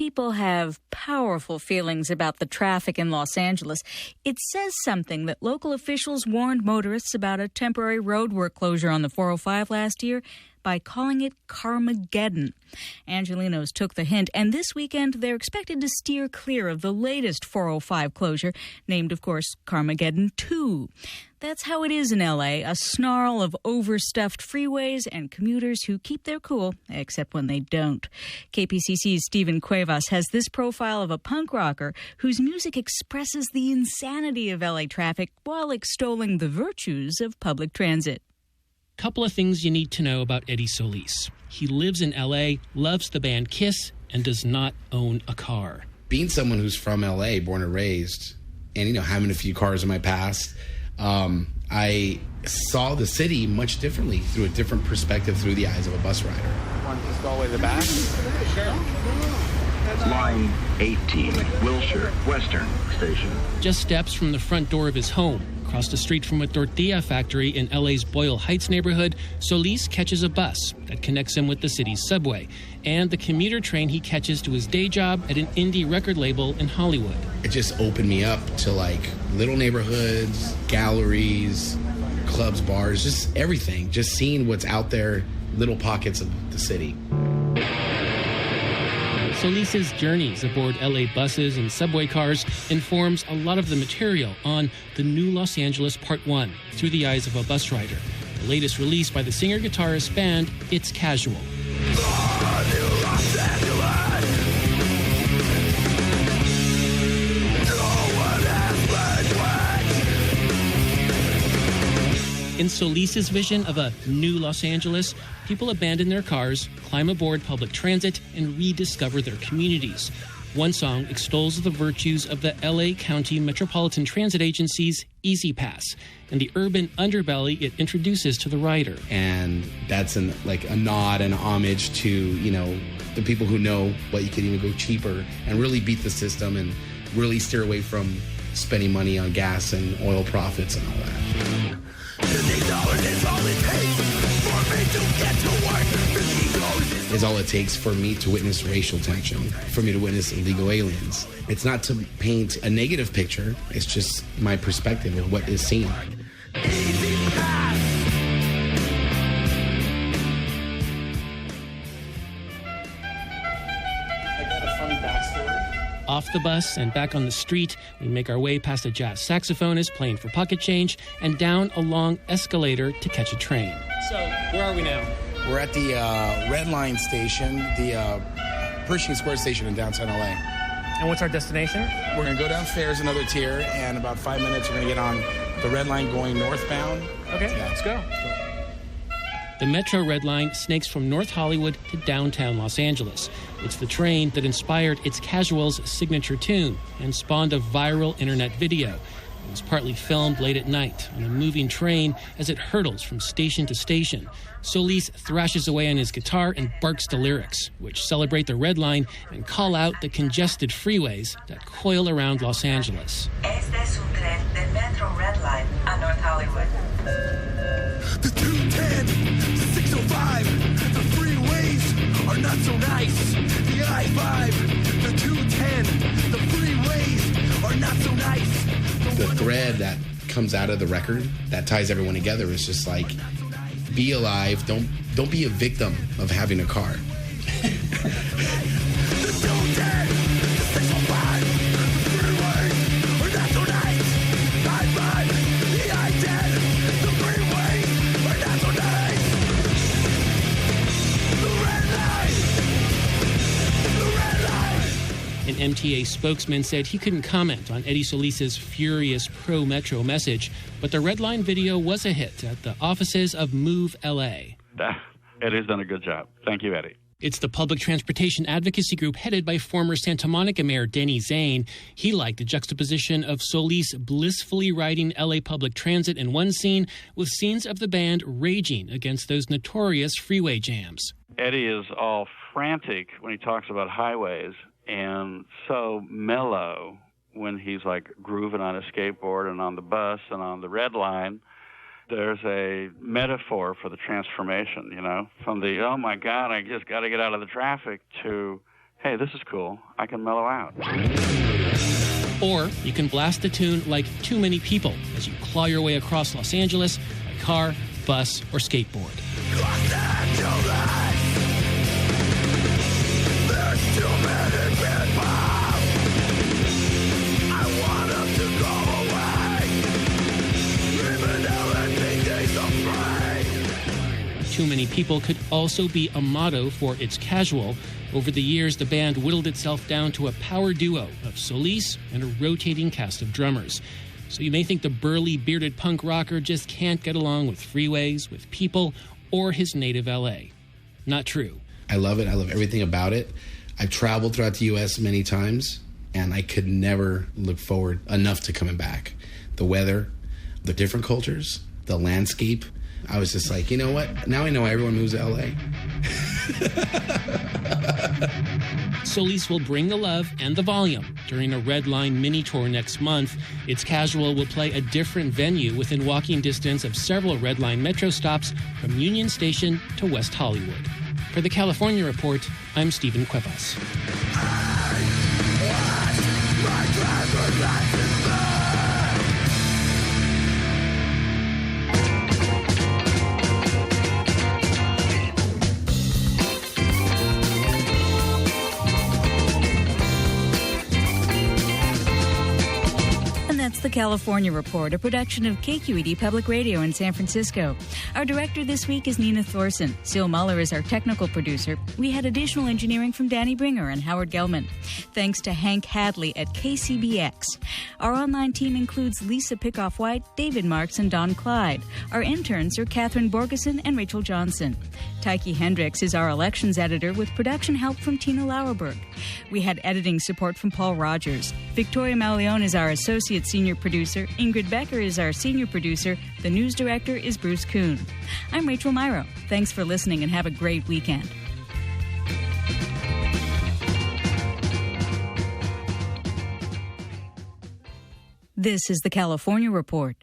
people have powerful feelings about the traffic in Los Angeles. It says something that local officials warned motorists about a temporary roadwork closure on the 405 last year by calling it Carmageddon. Angelenos took the hint, and this weekend they're expected to steer clear of the latest 405 closure, named, of course, Carmageddon 2. That's how it is in L.A., a snarl of overstuffed freeways and commuters who keep their cool, except when they don't. KPCC's Stephen Cuevas has this profile of a punk rocker whose music expresses the insanity of L.A. traffic while extolling the virtues of public transit. Couple of things you need to know about Eddie Solis. He lives in L.A., loves the band Kiss, and does not own a car. Being someone who's from L.A., born and raised, and, having a few cars in my past, I saw the city much differently, through a different perspective, through the eyes of a bus rider. Want to just go all the way to the back? Sure. Line 18, Wilshire, Western Station. Just steps from the front door of his home, across the street from a tortilla factory in LA's Boyle Heights neighborhood, Solis catches a bus that connects him with the city's subway and the commuter train he catches to his day job at an indie record label in Hollywood. It just opened me up to little neighborhoods, galleries, clubs, bars, just everything. Just seeing what's out there, little pockets of the city. Solis's journeys aboard LA buses and subway cars informs a lot of the material on The New Los Angeles Part 1, Through the Eyes of a Bus Rider, the latest release by the singer-guitarist band It's Casual. In Solis's vision of a new Los Angeles, people abandon their cars, climb aboard public transit, and rediscover their communities. One song extols the virtues of the LA County Metropolitan Transit Agency's Easy Pass and the urban underbelly it introduces to the rider. And that's a nod and homage to, the people who know what you can even go cheaper and really beat the system and really steer away from spending money on gas and oil profits and all that. $50 is all it takes for me to get to work. Is all it takes for me to witness racial tension, for me to witness illegal aliens. It's not to paint a negative picture. It's just my perspective of what is seen. Easy pass. I got a funny backstory. Off the bus and back on the street, we make our way past a jazz saxophonist playing for pocket change and down a long escalator to catch a train. So, where are we now? We're at the Red Line station, the Pershing Square station in downtown LA. And what's our destination? We're going to go downstairs another tier, and in about 5 minutes we're going to get on the Red Line going northbound. Okay, yeah. Let's go. The Metro Red Line snakes from North Hollywood to downtown Los Angeles. It's the train that inspired It's Casual's signature tune and spawned a viral internet video. It was partly filmed late at night on a moving train as it hurtles from station to station. Solis thrashes away on his guitar and barks the lyrics, which celebrate the Red Line and call out the congested freeways that coil around Los Angeles. Este es un tren del Metro Red Line a North Hollywood. The 210, the 605, the freeways are not so nice. The I-5, the 210, the freeways are not so nice. The thread that comes out of the record that ties everyone together is just be alive. Don't be a victim of having a car. The 210, the 605, the freeways are not so nice. I-5, the I-10, the freeways are not so nice. The red line, the red line. An MTA spokesman said he couldn't comment on Eddie Solis's furious pro-Metro message, but the Red Line video was a hit at the offices of Move LA. Eddie's done a good job. Thank you, Eddie. It's the public transportation advocacy group headed by former Santa Monica Mayor Denny Zane. He liked the juxtaposition of Solis blissfully riding LA public transit in one scene with scenes of the band raging against those notorious freeway jams. Eddie is all frantic when he talks about highways and so mellow when he's grooving on a skateboard and on the bus and on the Red Line. There's a metaphor for the transformation, from the, oh my God, I just got to get out of the traffic, to, hey, this is cool. I can mellow out. Or you can blast a tune like Too Many People as you claw your way across Los Angeles by car, bus, or skateboard. Los Angeles, there's too many people. I want them to go away, even though it makes them afraid. Too Many People could also be a motto for It's Casual. Over the years, the band whittled itself down to a power duo of Solis and a rotating cast of drummers. So you may think the burly, bearded punk rocker just can't get along with freeways, with people, or his native L.A. Not true. I love it. I love everything about it. I've traveled throughout the U.S. many times, and I could never look forward enough to coming back. The weather, the different cultures, the landscape. I was just like, you know what? Now I know everyone moves to L.A. Solis will bring the love and the volume during a Red Line mini tour next month. It's Casual will play a different venue within walking distance of several Red Line metro stops from Union Station to West Hollywood. For the California Report, I'm Stephen Cuevas. That's the California Report, a production of KQED Public Radio in San Francisco. Our director this week is Nina Thorson. Sil Muller is our technical producer. We had additional engineering from Danny Bringer and Howard Gelman. Thanks to Hank Hadley at KCBX. Our online team includes Lisa Pickoff-White, David Marks, and Don Clyde. Our interns are Catherine Borgeson and Rachel Johnson. Tyke Hendricks is our elections editor with production help from Tina Lauerberg. We had editing support from Paul Rogers. Victoria Mauleon is our associate senior producer. Ingrid Becker is our senior producer. The news director is Bruce Kuhn. I'm Rachel Myro. Thanks for listening and have a great weekend. This is the California Report.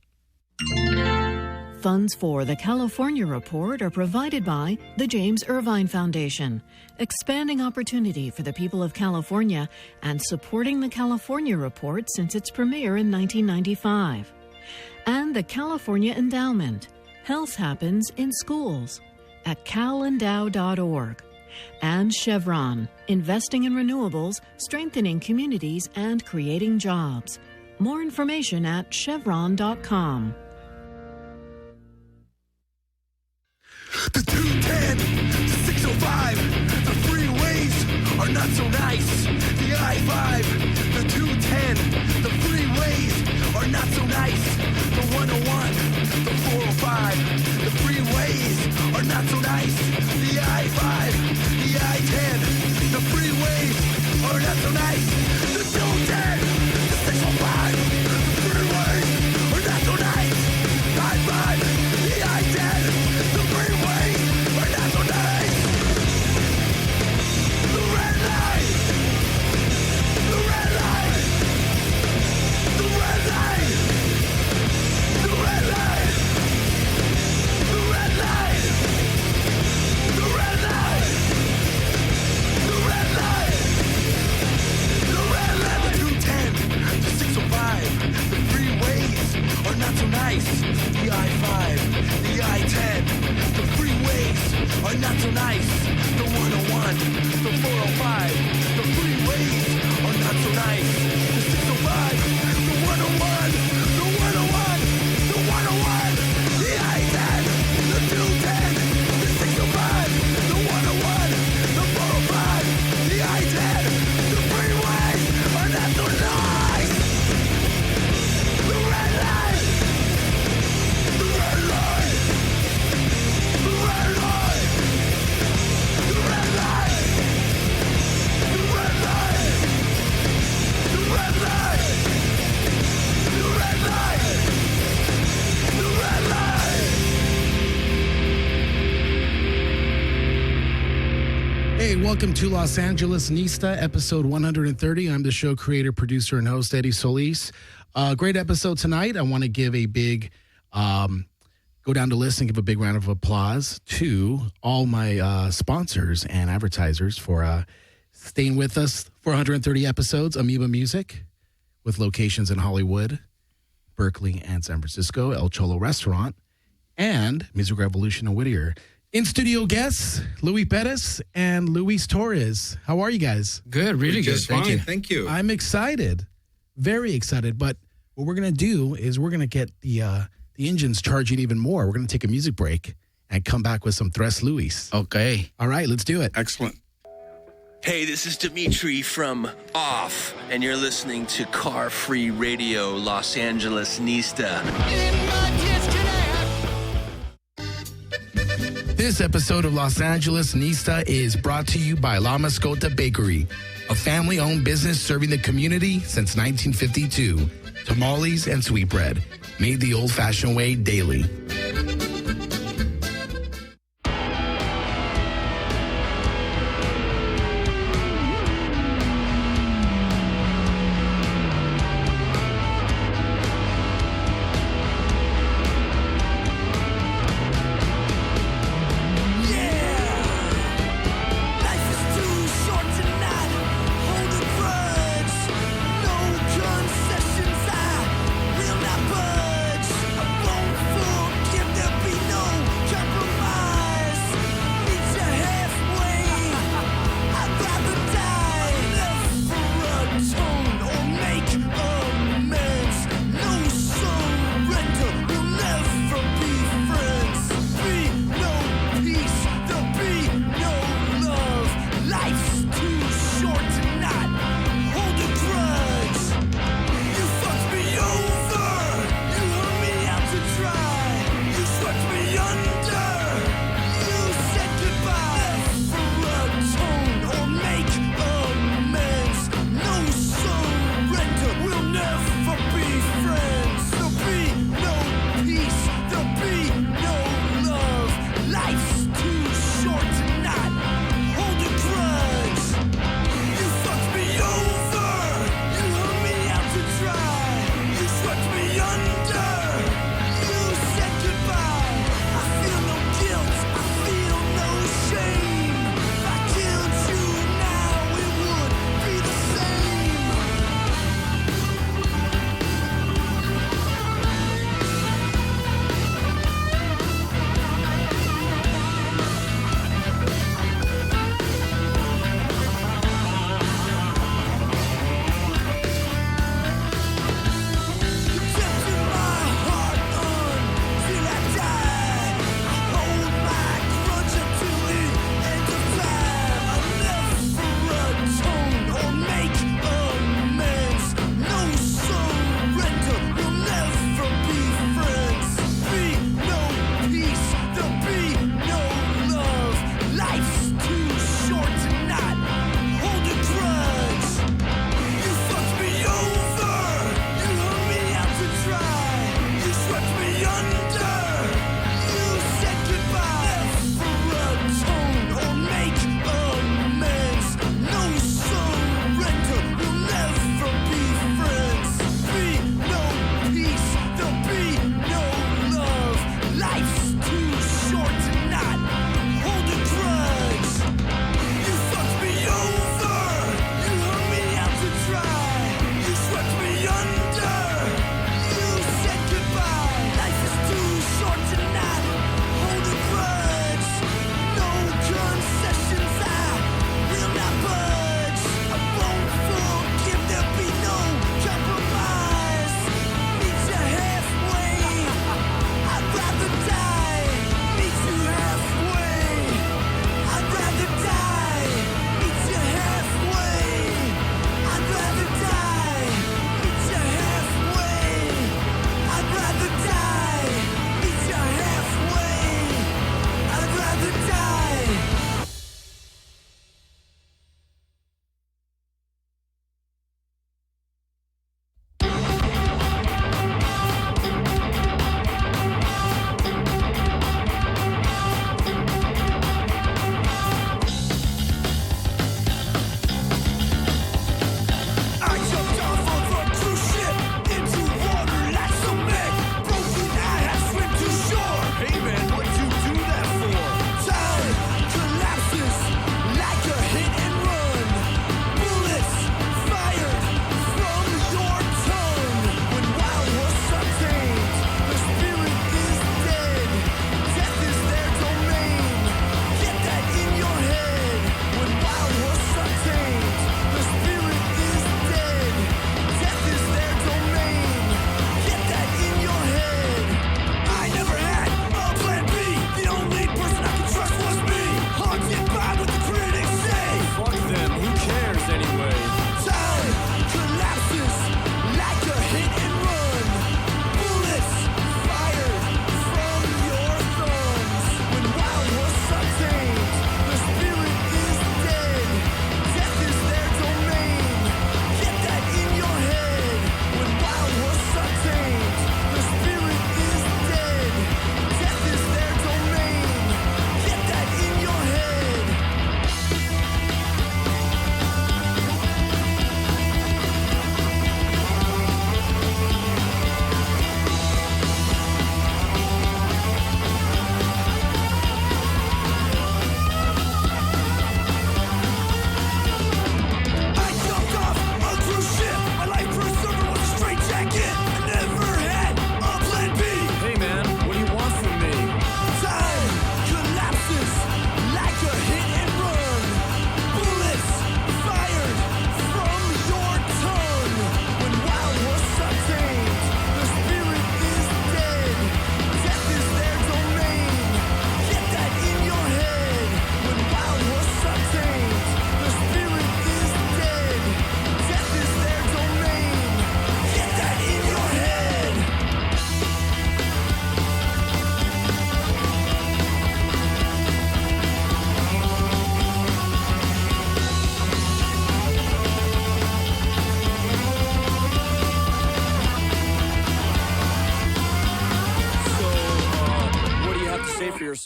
Funds for the California Report are provided by the James Irvine Foundation, expanding opportunity for the people of California and supporting the California Report since its premiere in 1995. And the California Endowment. Health happens in schools at calendow.org. And Chevron, investing in renewables, strengthening communities, and creating jobs. More information at chevron.com. The 210, the 605, the freeways are not so nice. The I-5, the 210, the freeways are not so nice. The 101, the 405, the freeways are not so nice. The I-5, the I-10, the freeways are not so nice. The 210, the 605, the freeways are not so nice. The I-5, the I-10, the freeways are not so nice. The red line, the red line, the red line, the red line, the red line, the red line, the red line, the red line. The 210, the 605, the freeways are not so nice. The I-5, the I-10, the freeways are not so nice. The 101, the 405, the freeways are not so nice. The 605, the 101, the 101, the 101, the I-10, the 210, the 605, the 101, the 405, the I-10, the freeways are not so nice. The red line, the red line, the red line, the red line, the red line, the red line, the red line, the red line. Hey, welcome to Los Angeles Nista, episode 130. I'm the show creator, producer, and host, Eddie Solis. Great episode tonight. I want to give a big, go down the list and give a big round of applause to all my sponsors and advertisers for staying with us for 130 episodes, Amoeba Music, with locations in Hollywood, Berkeley, and San Francisco, El Cholo Restaurant, and Music Revolution in Whittier. In-studio guests, Luis Perez and Luis Torres. How are you guys? Good, really good. Thank you. I'm excited, very excited. But what we're going to do is we're going to get the engines charging even more. We're going to take a music break and come back with some Tres Luis. Okay. All right, let's do it. Excellent. Hey, this is Dimitri from Off, and you're listening to Car Free Radio Los Angeles Nista. This episode of Los Angeles Nista is brought to you by La Mascota Bakery, a family-owned business serving the community since 1952. Tamales and sweetbread, made the old-fashioned way daily. Concessions, I will not budge. I won't forget.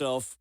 yourself.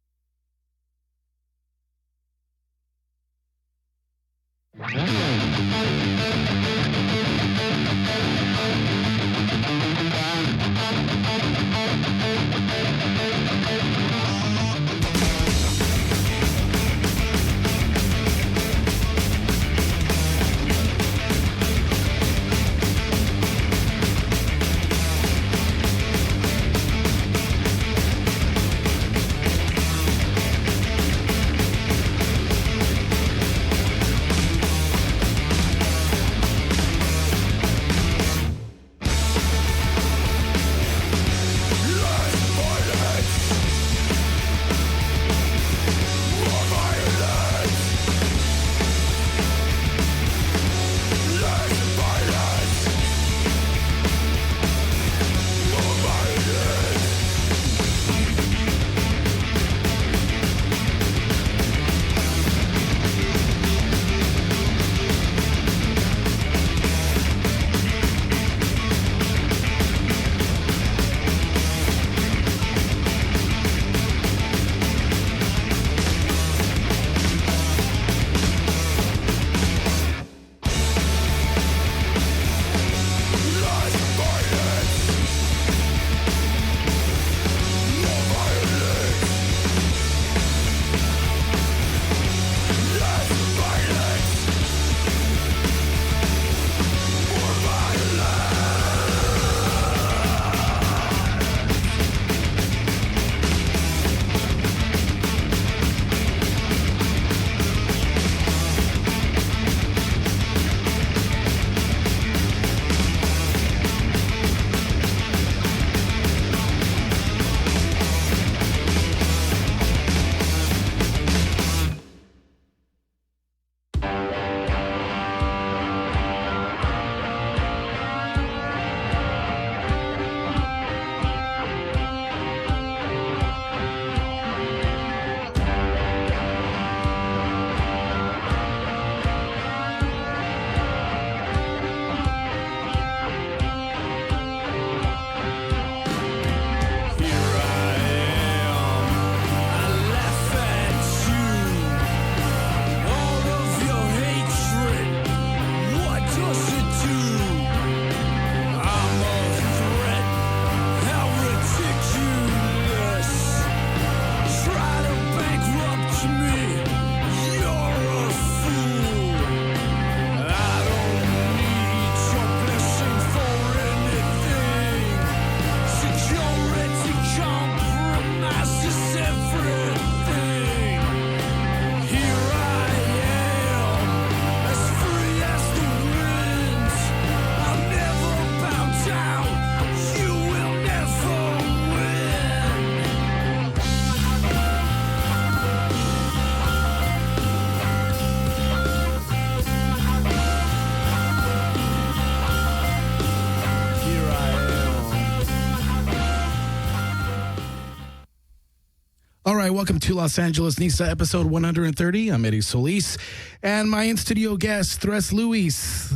All right, welcome to Los Angeles Nisa, episode 130. I'm Eddie Solis, and my in-studio guests, Tres Luis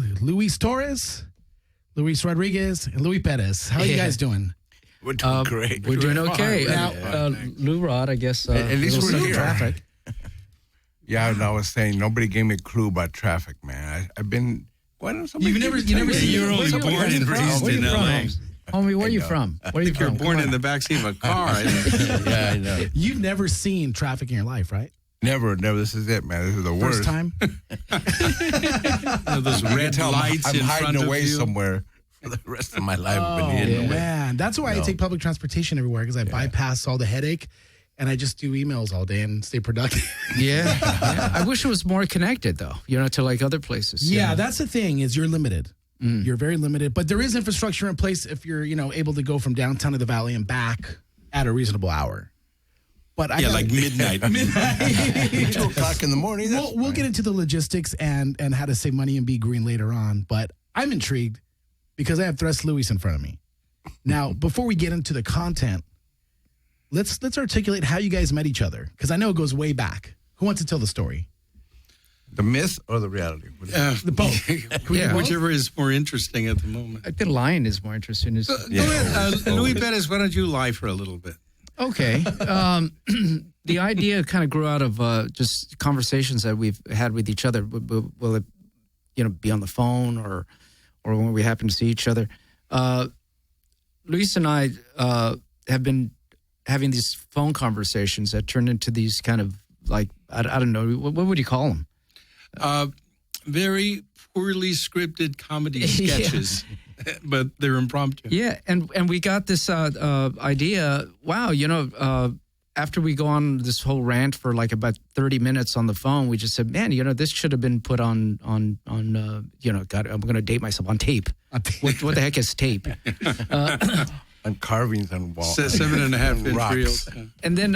Torres, Luis Rodriguez, and Luis Perez. How are you guys doing? We're doing great. We're doing okay. Now, Lou Rod, I guess. At least we're here. Traffic. Yeah, I was saying, nobody gave me a clue about traffic, man. I've been... You've never seen... You're only born and raised in L.A. Homie, where are you from? Where are you You're born in the backseat of a car. Yeah, I know. You've never seen traffic in your life, right? Never. This is it, man. This is the worst. First time? Those red lights I'm in front hiding of away you. somewhere for the rest of my life. Oh, man. That's why I take public transportation everywhere, because I bypass all the headache, and I just do emails all day and stay productive. Yeah. I wish it was more connected, though, to like other places. Yeah, that's the thing, is you're limited. You're very limited, but there is infrastructure in place if you're, able to go from downtown to the valley and back at a reasonable hour. But like midnight. 2 o'clock in the morning. We'll get into the logistics and how to save money and be green later on. But I'm intrigued because I have Tres Luis in front of me. Now, before we get into the content, let's articulate how you guys met each other, because I know it goes way back. Who wants to tell the story? The myth or the reality? The both. Whichever is more interesting at the moment. I think lying is more interesting. Luis Perez, why don't you lie for a little bit? Okay. The idea kind of grew out of just conversations that we've had with each other. Will it, be on the phone or when we happen to see each other? Luis and I have been having these phone conversations that turn into these kind of like, I don't know, what would you call them? Very poorly scripted comedy sketches, but they're impromptu. Yeah, and we got this idea, wow, after we go on this whole rant for like about 30 minutes on the phone, we just said, man, this should have been put on God, I'm going to date myself, on tape. What the heck is tape? On carvings on walls. 7.5 inch reels. And then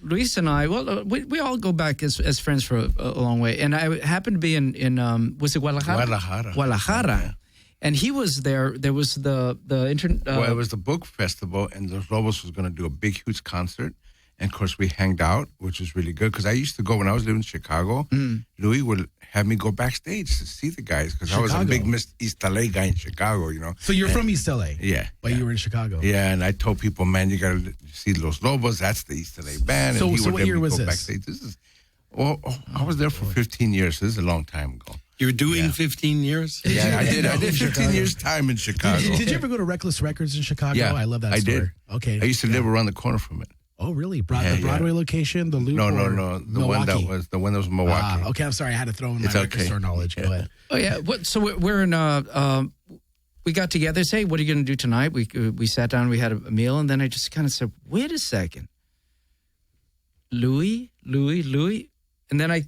Luis and I, we all go back as friends for a long way. And I happened to be in was it Guadalajara? Guadalajara. And he was there. There was it was the book festival, and Los Lobos was going to do a big, huge concert. And, of course, we hanged out, which was really good. Because I used to go, when I was living in Chicago, Louis would have me go backstage to see the guys. Because I was a big East LA guy in Chicago, So you're from East LA? Yeah. But you were in Chicago? Yeah, and I told people, man, you got to see Los Lobos. That's the East LA band. So, and he would what year was this? Backstage. I was there for 15 years. This is a long time ago. You're doing 15 years? Yeah, I did 15 years time in Chicago. Did you ever go to Reckless Records in Chicago? Yeah, I love that I store. did. Okay. I used to live around the corner from it. Oh, really? The Broadway location, the Loop? No. Milwaukee? The one that was Milwaukee. Okay, I'm sorry. I had to throw in my record store knowledge. Yeah. Go ahead. Oh, yeah. So we're in, we got together, say, what are you going to do tonight? We sat down, we had a meal, and then I just kind of said, wait a second. Louis. And then I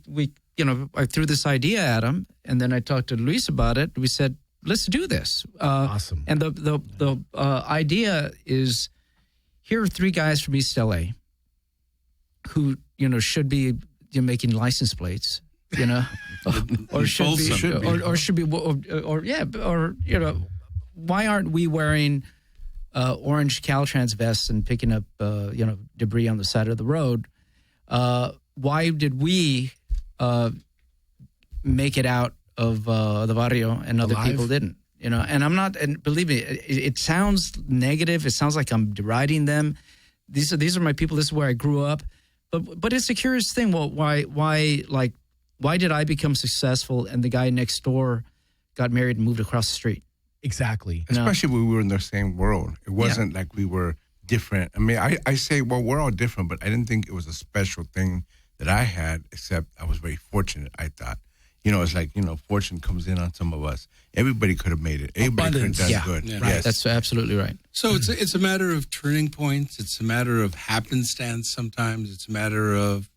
threw this idea at him, and then I talked to Luis about it. We said, let's do this. Awesome. And the idea is, here are three guys from East LA who, should be making license plates, or should be, why aren't we wearing orange Caltrans vests and picking up, debris on the side of the road? Why did we make it out of the barrio and other people didn't? And I'm not, and believe me, it sounds negative. It sounds like I'm deriding them. These are my people. This is where I grew up. But it's a curious thing. Well, why did I become successful and the guy next door got married and moved across the street? Exactly. Especially when we were in the same world. It wasn't like we were different. I mean, I say, well, we're all different, but I didn't think it was a special thing that I had, except I was very fortunate, I thought. It's like, fortune comes in on some of us. Everybody could have made it. Everybody could have done good. Yeah. Right. Yes. That's absolutely right. So it's a matter of turning points. It's a matter of happenstance sometimes. It's a matter of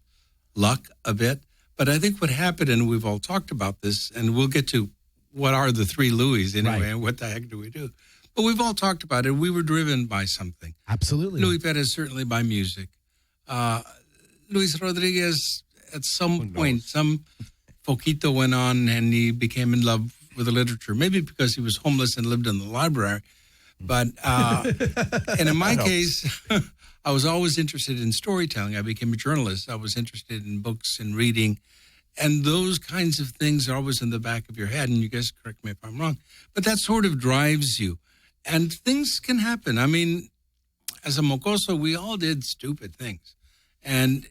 luck a bit. But I think what happened, and we've all talked about this, and we'll get to what are the three Louis anyway, and what the heck do we do? But we've all talked about it. We were driven by something. Absolutely. Louis Perez certainly by music. Luis Rodriguez, at some point, some foquito went on and he became in love with the literature. Maybe because he was homeless and lived in the library. But, and in my case, I was always interested in storytelling. I became a journalist. I was interested in books and reading. And those kinds of things are always in the back of your head. And you guys correct me if I'm wrong. But that sort of drives you. And things can happen. I mean, as a mocoso, we all did stupid things. And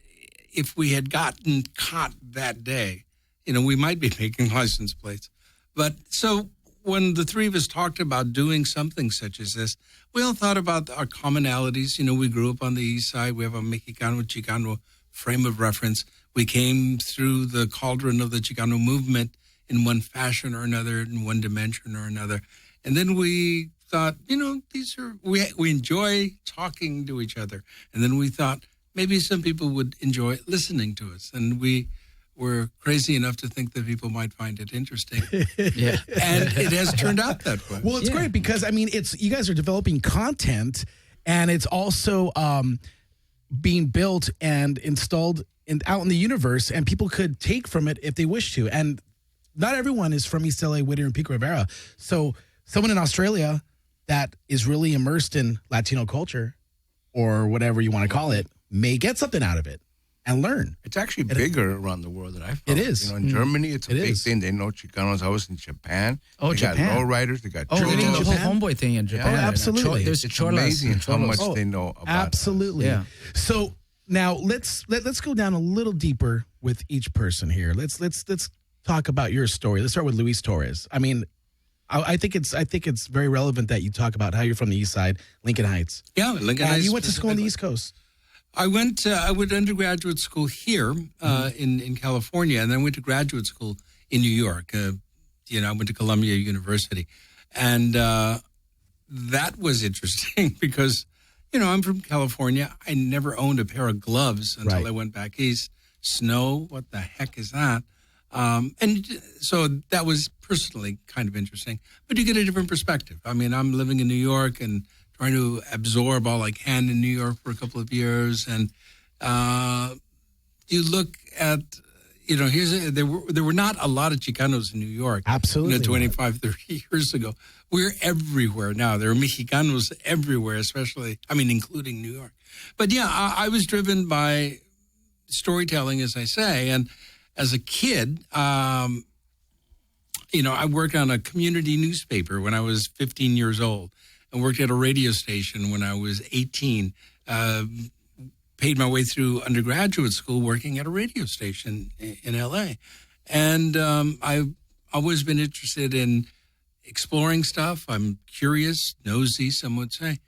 if we had gotten caught that day, we might be making license plates. But so when the three of us talked about doing something such as this, we all thought about our commonalities. We grew up on the East Side. We have a Mexicano-Chicano frame of reference. We came through the cauldron of the Chicano movement in one fashion or another, in one dimension or another. And then we thought, we enjoy talking to each other. And then we thought maybe some people would enjoy listening to us. And we were crazy enough to think that people might find it interesting. Yeah. And it has turned out that way. Well, it's great because, you guys are developing content and it's also being built and installed out in the universe, and people could take from it if they wish to. And not everyone is from East LA, Whittier, and Pico Rivera. So someone in Australia that is really immersed in Latino culture or whatever you want to call it may get something out of it. and learn. It's actually bigger around the world than I found. It is. You know, in Germany, it's a big is. thing. They know Chicanos. I was in Japan. Oh, they Japan. got lowriders. They got Oh, cholos. they're doing the whole homeboy thing in Japan. Oh, right now. absolutely. There's It's cholas. amazing how cholos. much they know about Absolutely. Yeah. So now let's go down a little deeper with each person here. Let's talk about your story. Let's start with Luis Torres. I mean, I think it's very relevant that you talk about how you're from the East Side, Lincoln Heights. Yeah, Lincoln And Heights. you went to school on the East Coast. I went undergraduate school here in California, and then went to graduate school in New York. I went to Columbia University. And that was interesting because, I'm from California. I never owned a pair of gloves until I went back east. Snow, what the heck is that? And so that was personally kind of interesting. But you get a different perspective. I mean, I'm living in New York and trying to absorb all I can in New York for a couple of years. And you look at, there were not a lot of Chicanos in New York. Absolutely. 25, 30 years ago. We're everywhere now. There are Mexicanos everywhere, including New York. But yeah, I was driven by storytelling, as I say. And as a kid, I worked on a community newspaper when I was 15 years old. I worked at a radio station when I was 18. Paid my way through undergraduate school working at a radio station in L.A. And I've always been interested in exploring stuff. I'm curious, nosy, some would say.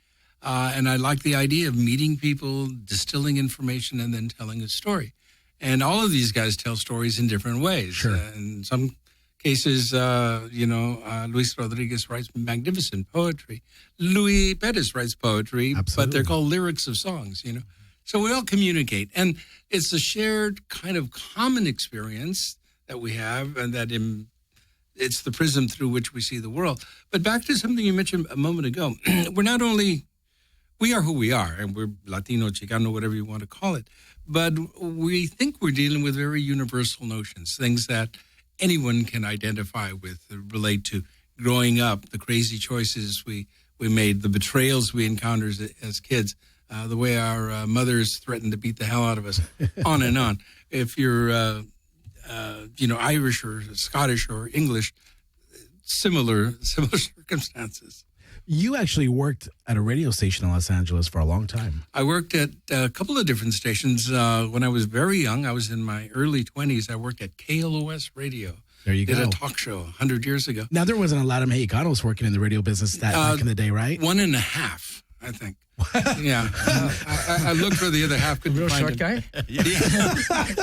And I like the idea of meeting people, distilling information, and then telling a story. And all of these guys tell stories in different ways. Sure. In some cases, Luis Rodriguez writes magnificent poetry. Luis Perez writes poetry, but they're called lyrics of songs, So we all communicate. And it's a shared kind of common experience that we have, and that it's the prism through which we see the world. But back to something you mentioned a moment ago. We are who we are, and we're Latino, Chicano, whatever you want to call it. But we think we're dealing with very universal notions, things that anyone can identify with, relate to growing up, the crazy choices we made, the betrayals we encountered as kids, the way our mothers threatened to beat the hell out of us, on and on. If you're, Irish or Scottish or English, similar circumstances. You actually worked at a radio station in Los Angeles for a long time. I worked at a couple of different stations. When I was very young, I was in my early 20s, I worked at KLOS Radio. There you go. Did a talk show 100 years ago. Now, there wasn't a lot of Mexicanos working in the radio business back in the day, right? 1.5, I think. Yeah. I looked for the other half. Couldn't Real find short him. guy? Yeah.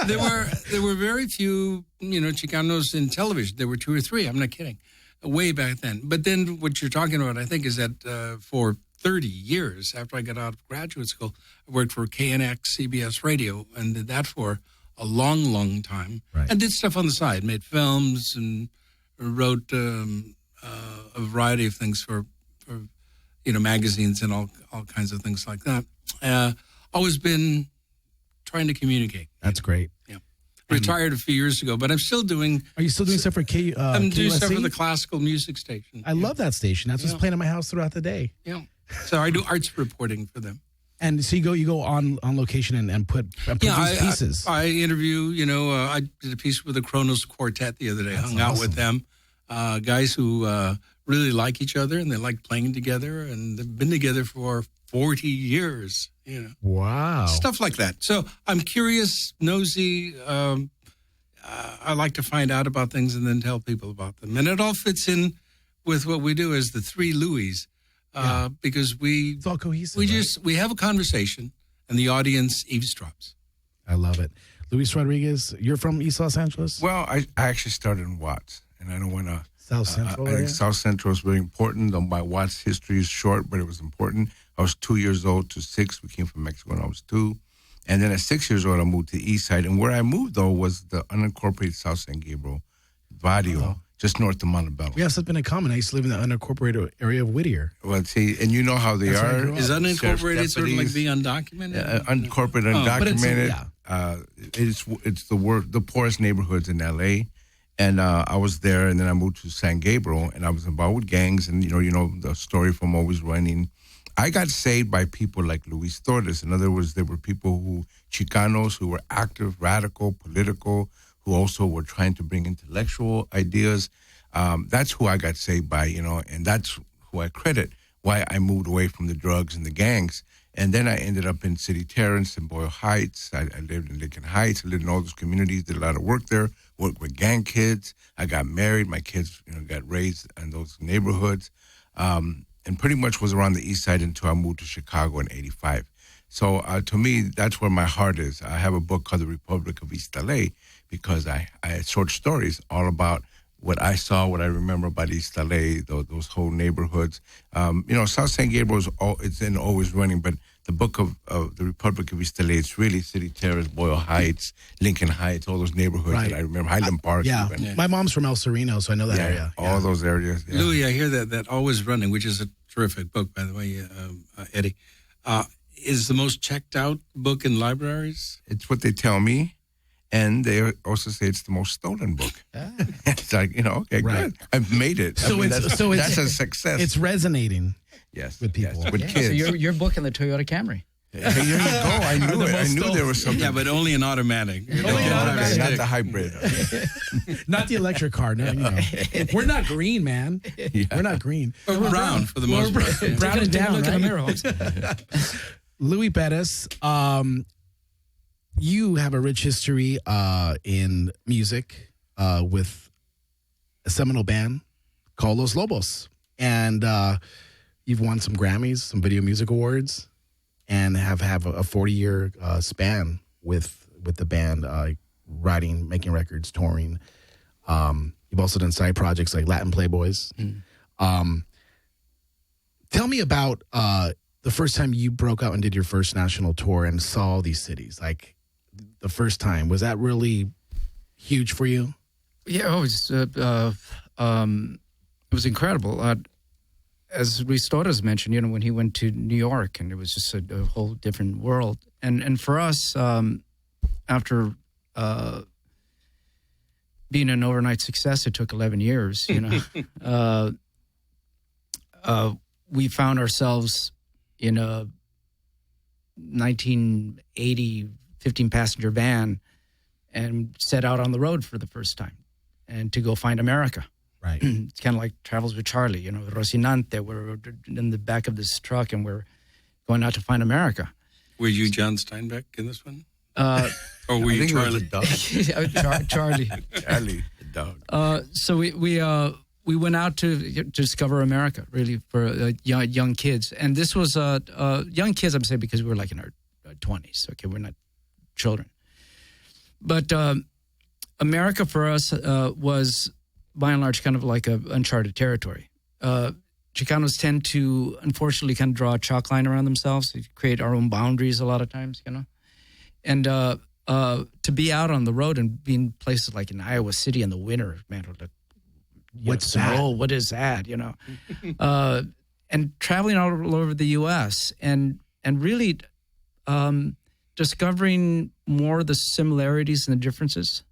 There were very few, Chicanos in television. There were 2 or 3. I'm not kidding. Way back then. But then what you're talking about, I think, is that for 30 years after I got out of graduate school, I worked for KNX CBS Radio and did that for a long, long time. Right. And did stuff on the side, made films and wrote a variety of things for magazines and all kinds of things like that. Always been trying to communicate. That's great. Yeah. Retired a few years ago, but I'm still doing. Are you still doing stuff for I'm doing stuff KUSC? for the classical music station. I love that station. That's what's playing in my house throughout the day. Yeah. So I do arts reporting for them. And so you go on location and produce pieces. I interview. I did a piece with the Kronos Quartet the other day. That's hung out awesome. with them, guys who really like each other and they like playing together, and they've been together for 40 years. Wow. Stuff like that. So I'm curious, nosy. I like to find out about things and then tell people about them. And it all fits in with what we do as the 3 Louis, because it's all cohesive. We have a conversation and the audience eavesdrops. I love it. Luis Rodriguez, you're from East Los Angeles? Well, I actually started in Watts, and I don't want to. South Central I area? think South Central is very important. My Watts history is short, but it was important. I was 2 years old to 6. We came from Mexico when I was 2. And then at 6 years old, I moved to the East Side. And where I moved, though, was the unincorporated South San Gabriel Barrio, just north of Montebello. We have something in common. I used to live in the unincorporated area of Whittier. Well, see, and you know how they That's where I are. grew up. Is unincorporated sort of like Deputies. the undocumented? Unincorporated, Oh, but it's, undocumented. It's the poorest neighborhoods in L.A., and I was there, and then I moved to San Gabriel, and I was involved with gangs, and you know the story from always running. I got saved by people like Luis Torres. In other words, there were people Chicanos who were active, radical, political, who also were trying to bring intellectual ideas. That's who I got saved by, and that's who I credit why I moved away from the drugs and the gangs. And then I ended up in City Terrace and Boyle Heights. I lived in Lincoln Heights. I lived in all those communities, did a lot of work there, worked with gang kids. I got married. My kids got raised in those neighborhoods. And pretty much was around the east side until I moved to Chicago in 85. So to me, that's where my heart is. I have a book called The Republic of East LA because I had short stories all about what I saw, what I remember about East LA, those whole neighborhoods. South San Gabriel it's in always running, but the book of The Republic of East LA, it's really City Terrace, Boyle Heights, Lincoln Heights, all those neighborhoods that I remember, Highland Park. Yeah. My mom's from El Sereno, so I know that area. All those areas. Yeah. Louis, I hear that Always Running, which is a terrific book, by the way, Eddie, is the most checked out book in libraries? It's what they tell me. And they also say it's the most stolen book. It's like, okay, good. I've made it. That's a success. It's resonating. Yes, with people, with kids. So your book in the Toyota Camry. Hey, there you go. I knew it. I knew there was something. Yeah, but only an automatic. Not the hybrid. Not the electric car. No, we're not green, man. Yeah. We're not green. We're brown for the most part. Brown and down. Look in the mirror. Louis Bettis, you have a rich history in music with a seminal band called Los Lobos. And you've won some Grammys, some Video Music Awards, and have a 40-year span with the band, writing, making records, touring. You've also done side projects like Latin Playboys. Tell me about the first time you broke out and did your first national tour and saw these cities. Like, the first time, was that really huge for you? Yeah, it was incredible. As Luis Torres mentioned, when he went to New York, and it was just a whole different world. And for us, after being an overnight success, it took 11 years. We found ourselves in a 1980 15-passenger van and set out on the road for the first time and to go find America. Right. It's kind of like Travels with Charlie, Rocinante. We're in the back of this truck and we're going out to find America. Were you John Steinbeck in this one? Or were you Charlie? Charlie. Charlie, the dog. So we went out to discover America, really, for young kids. And this was young kids, I'm saying, because we were like in our 20s. Okay, we're not children. But America for us was, by and large, kind of like a uncharted territory. Chicanos tend to, unfortunately, kind of draw a chalk line around themselves. We create our own boundaries a lot of times, And to be out on the road and be in places like in Iowa City in the winter, man, what's that? Oh, what is that? And traveling all over the U.S. and really discovering more of the similarities and the differences,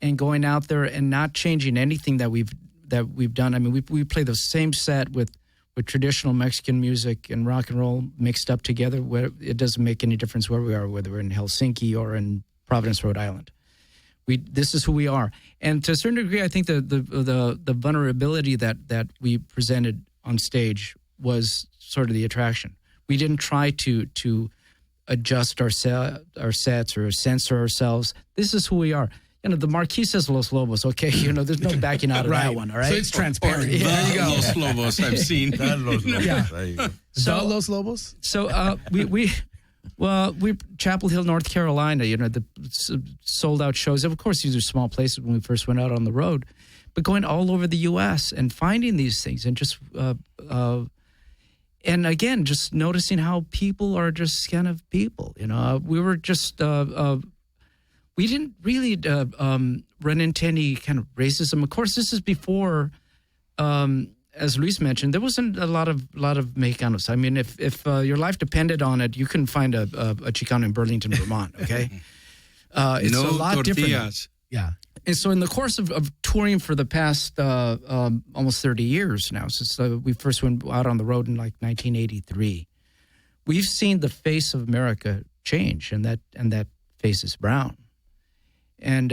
and going out there and not changing anything that we've done. I mean, we play the same set with traditional Mexican music and rock and roll mixed up together. Where it doesn't make any difference where we are, whether we're in Helsinki or in Providence, Rhode Island. This is who we are, and to a certain degree, I think the vulnerability that we presented on stage was sort of the attraction. We didn't try to adjust our sets or censor ourselves. This is who we are. The marquee says Los Lobos. Okay, there's no backing out of that one. All right, so it's transparent. There you go. Los Lobos. I've seen. Los Lobos. Yeah. There you go. So Los Lobos. So we Chapel Hill, North Carolina. The sold out shows. Of course, these are small places when we first went out on the road, but going all over the U.S. and finding these things and just and again, just noticing how people are just kind of people. We were just. We didn't really run into any kind of racism. Of course, this is before, as Luis mentioned, there wasn't a lot of Mexicanos. I mean, if your life depended on it, you couldn't find a Chicano in Burlington, Vermont. Okay, it's no a lot tortillas. different. Yeah. And so in the course of touring for the past almost 30 years now, since we first went out on the road in like 1983, we've seen the face of America change, and that face is brown. And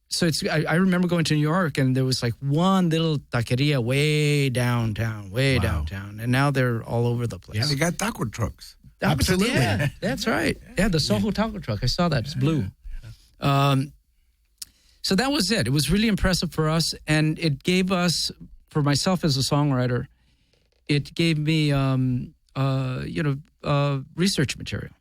so I remember going to New York, and there was like one little taqueria way downtown, and now they're all over the place. Yeah, they got taco trucks. Absolutely. Yeah, that's right. Yeah, the Soho taco truck. I saw that. It's blue. So that was it. It was really impressive for us, and it gave us, for myself as a songwriter, it gave me, research material.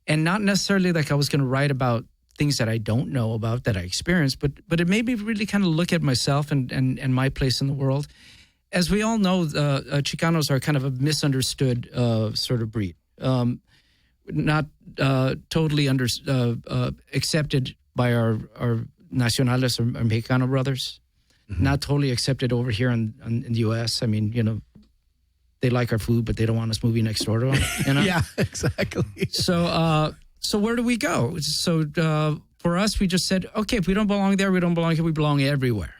And not necessarily like I was going to write about things that I don't know about, that I experienced, but it made me really kind of look at myself and my place in the world. As we all know, Chicanos are kind of a misunderstood sort of breed. Not totally accepted by our nacionales or Mexicano brothers. Mm-hmm. Not totally accepted over here in the U.S. I mean, they like our food, but they don't want us moving next door to them. Yeah, exactly. So where do we go? So for us, we just said, okay, if we don't belong there, we don't belong here. We belong everywhere,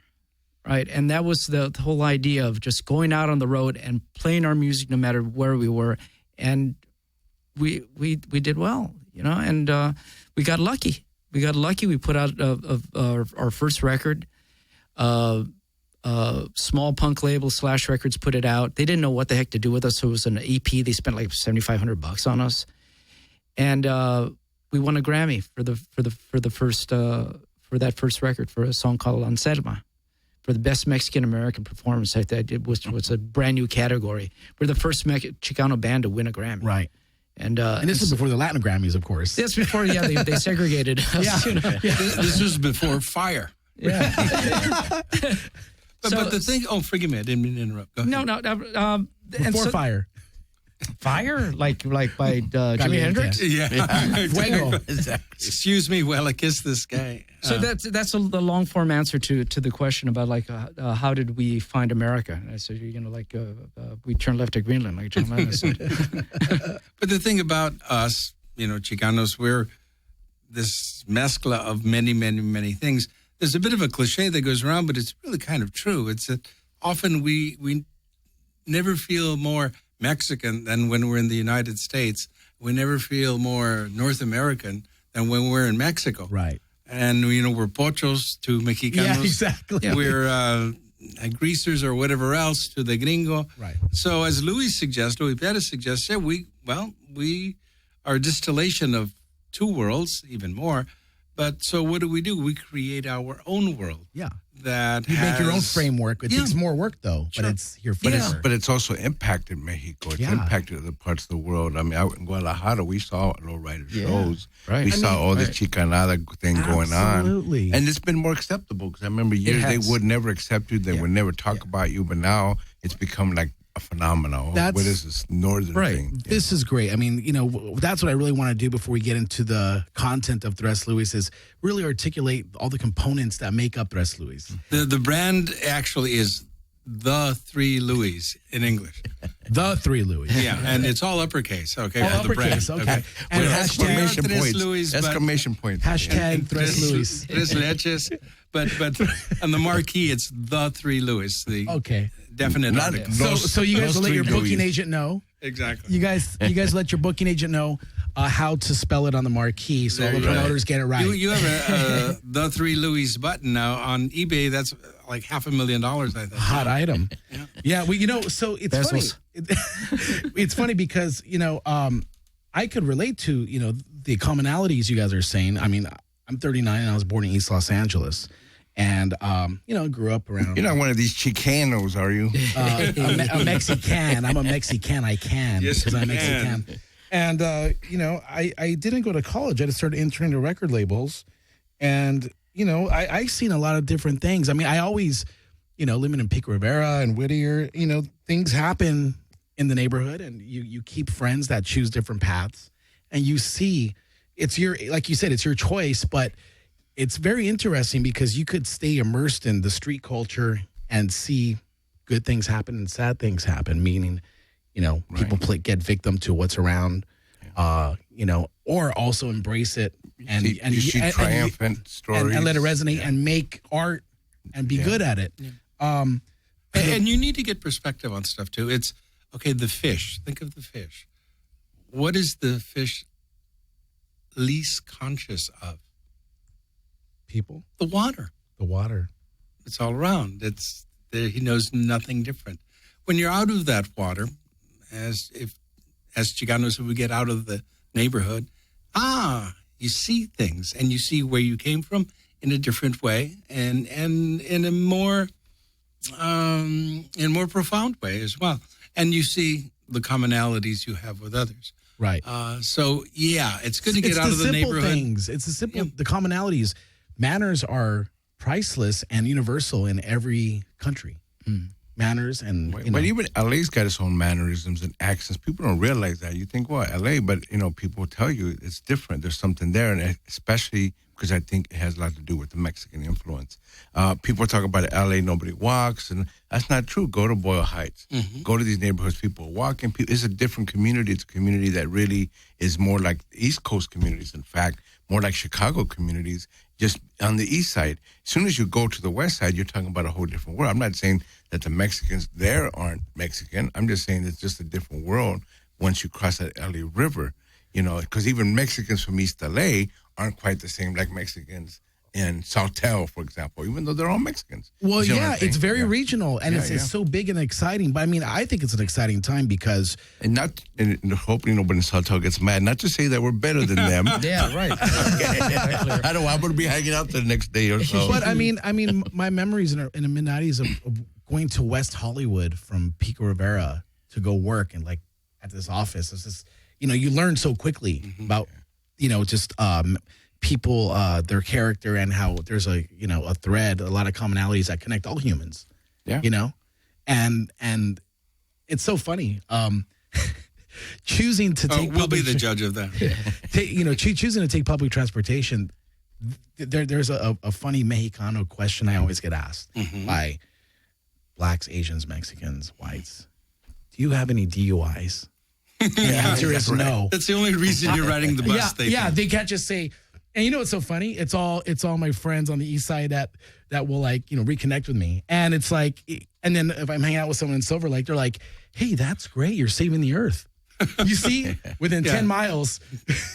right? And that was the whole idea of just going out on the road and playing our music no matter where we were. And we did well, and we got lucky. We put out our first record. Small punk label Slash Records put it out. They didn't know what the heck to do with us, so it was an EP. They spent like $7,500 on us, and we won a Grammy for that first record for a song called Anselma, for the best Mexican American performance. It was a brand new category. We're the first Chicano band to win a Grammy. Right. And this was before the Latin Grammys, of course. This before, they segregated us. Yeah. This was before Fire. Yeah. But the thing, forgive me, I didn't mean to interrupt. Go ahead. No. Before Fire. Fire? Like by Jimi Hendrix? Yeah. Fuego. Exactly. Excuse me while I kiss this guy. So that's the long form answer to the question about like how did we find America? And I said, we turned left at Greenland, like John Lennon said. But the thing about us, Chicanos, we're this mezcla of many, many, many things. There's a bit of a cliche that goes around, but it's really kind of true. It's that often we never feel more Mexican than when we're in the United States. We never feel more North American than when we're in Mexico. Right. And, we're pochos to Mexicanos. Yeah, exactly. We're greasers or whatever else to the gringo. Right. So as Louis Perez suggests, we are a distillation of two worlds, even more. But so what do? We create our own world. Yeah. That you make your own framework. It takes more work, though, Sure. but it's here forever. But it's also impacted Mexico. It's impacted other parts of the world. I mean, out in Guadalajara, we saw lowrider shows. Right. We saw all this Chicanada thing going on. Absolutely. And it's been more acceptable because I remember years they would never accept you. They would never talk about you. But now it's become like a phenomenon. What is this northern thing? This is great. I mean, that's what I really want to do before we get into the content of Tres Luis is really articulate all the components that make up Tres Luis. The brand actually is The Three Louis in English. The Three Louis. Yeah, and it's all uppercase. Okay, all for the brand. uppercase. Okay. And exclamation Tres points. Louis, Exclamation points. Hashtag Tres Luis. Tres Leches. But on the marquee, it's The Three Louis. Okay. Definite. Not so you guys let your booking agent know. Exactly. You guys let your booking agent know how to spell it on the marquee so all the promoters get it right. You have a The Three Louis button now on eBay. That's like $500,000, I think. Hot item. Yeah. Well, so it's Bezos. funny. It's funny because I could relate to the commonalities you guys are saying. I mean, I'm 39 and I was born in East Los Angeles. And, grew up around. You're not one of these Chicanos, are you? A Mexican. I'm a Mexican. I can. Yes, because I'm Mexican. And, I didn't go to college. I just started interning to record labels. And, I've seen a lot of different things. I mean, I always, living in Pico Rivera and Whittier, things happen in the neighborhood. And you keep friends that choose different paths. And you see, like you said, it's your choice, but it's very interesting because you could stay immersed in the street culture and see good things happen and sad things happen, meaning, people get victim to what's around, or also embrace it you see triumphant stories. And let it resonate and make art and be good at it. Yeah. And you need to get perspective on stuff, too. It's, okay, the fish. Think of the fish. What is the fish least conscious of? People. The water. The water. It's all around. It's there. He knows nothing different. When you're out of that water, as Chicanos, we get out of the neighborhood, you see things, and you see where you came from in a different way, and in a more profound way as well. And you see the commonalities you have with others. Right. So yeah, it's good to get out of the neighborhood. Things. It's the simple, the commonalities. Manners are priceless and universal in every country. Manners and but even LA's got its own mannerisms and accents. People don't realize that. You think, well, LA, but people tell you it's different. There's something there, and especially because I think it has a lot to do with the Mexican influence. People talk about LA, nobody walks, and that's not true. Go to Boyle Heights. Go to these neighborhoods, people are walking. It's a different community. It's a community that really is more like East Coast communities, in fact, more like Chicago communities, just on the east side. As soon as you go to the west side, you're talking about a whole different world. I'm not saying that the Mexicans there aren't Mexican. I'm just saying it's just a different world once you cross that LA River, because even Mexicans from East LA aren't quite the same like Mexicans in Sawtell, for example, even though they're all Mexicans. Well, it's very regional, and it's so big and exciting. But I mean, I think it's an exciting time because... And hopefully nobody in Sawtell gets mad. Not to say that we're better than them. Yeah, right. I don't want to be hanging out the next day or so. But I mean, my memories in the mid-90s of going to West Hollywood from Pico Rivera to go work and like at this office. It's just, you learn so quickly about, just people, their character, and how there's a thread, a lot of commonalities that connect all humans. Yeah. And it's so funny. Choosing to take we'll be the judge of that. Choosing to take public transportation. There's a funny Mexicano question I always get asked by blacks, Asians, Mexicans, whites. Do you have any DUIs? The answer is no. That's the only reason you're riding the bus. They can't just say. And you know what's so funny? It's all my friends on the east side that will reconnect with me. And it's like, and then if I'm hanging out with someone in Silver Lake, they're like, "Hey, that's great. You're saving the earth." You see, within 10 miles.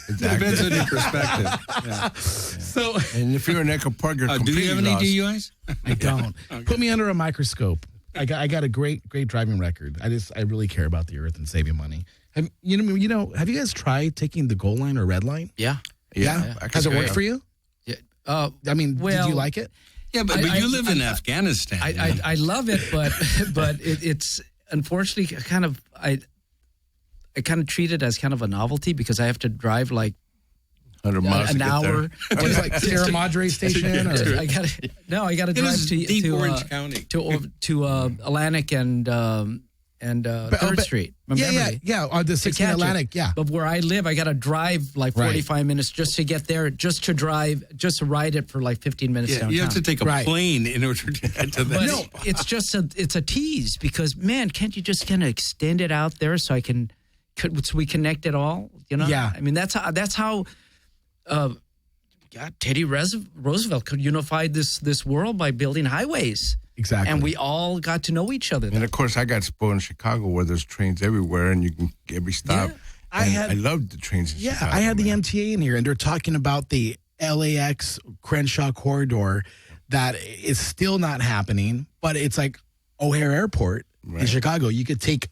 Exactly. Depends on your perspective. Yeah. So, and if you're in Echo Park, you're do you have any lost. DUIs? I don't. Okay. Put me under a microscope. I got a great driving record. I really care about the earth and saving money. Have you guys tried taking the gold line or red line? Yeah. Has it worked for you? Yeah. Did you like it? Yeah, but you live in Afghanistan. I love it, but it's unfortunately I kind of treat it as kind of a novelty because I have to drive like 100 miles an hour. What is like Sierra Madre Station? Or? I got to drive to Orange County to Atlantic and 3rd Street. The 16 Atlantic, But where I live, I got to drive like 45 minutes just to get there, just to ride it for like 15 minutes downtown. You have to take a plane in order to get to that. But no, it's just it's a tease because, man, can't you just kind of extend it out there so we connect it all? Yeah. I mean, that's how Teddy Roosevelt could unify this world by building highways. Exactly. And we all got to know each other. And of course, I got spoiled in Chicago where there's trains everywhere and you can get every stop. Yeah, I loved the trains in Chicago. I had the MTA in here, and they're talking about the LAX Crenshaw corridor that is still not happening, but it's like O'Hare Airport in Chicago. You could take,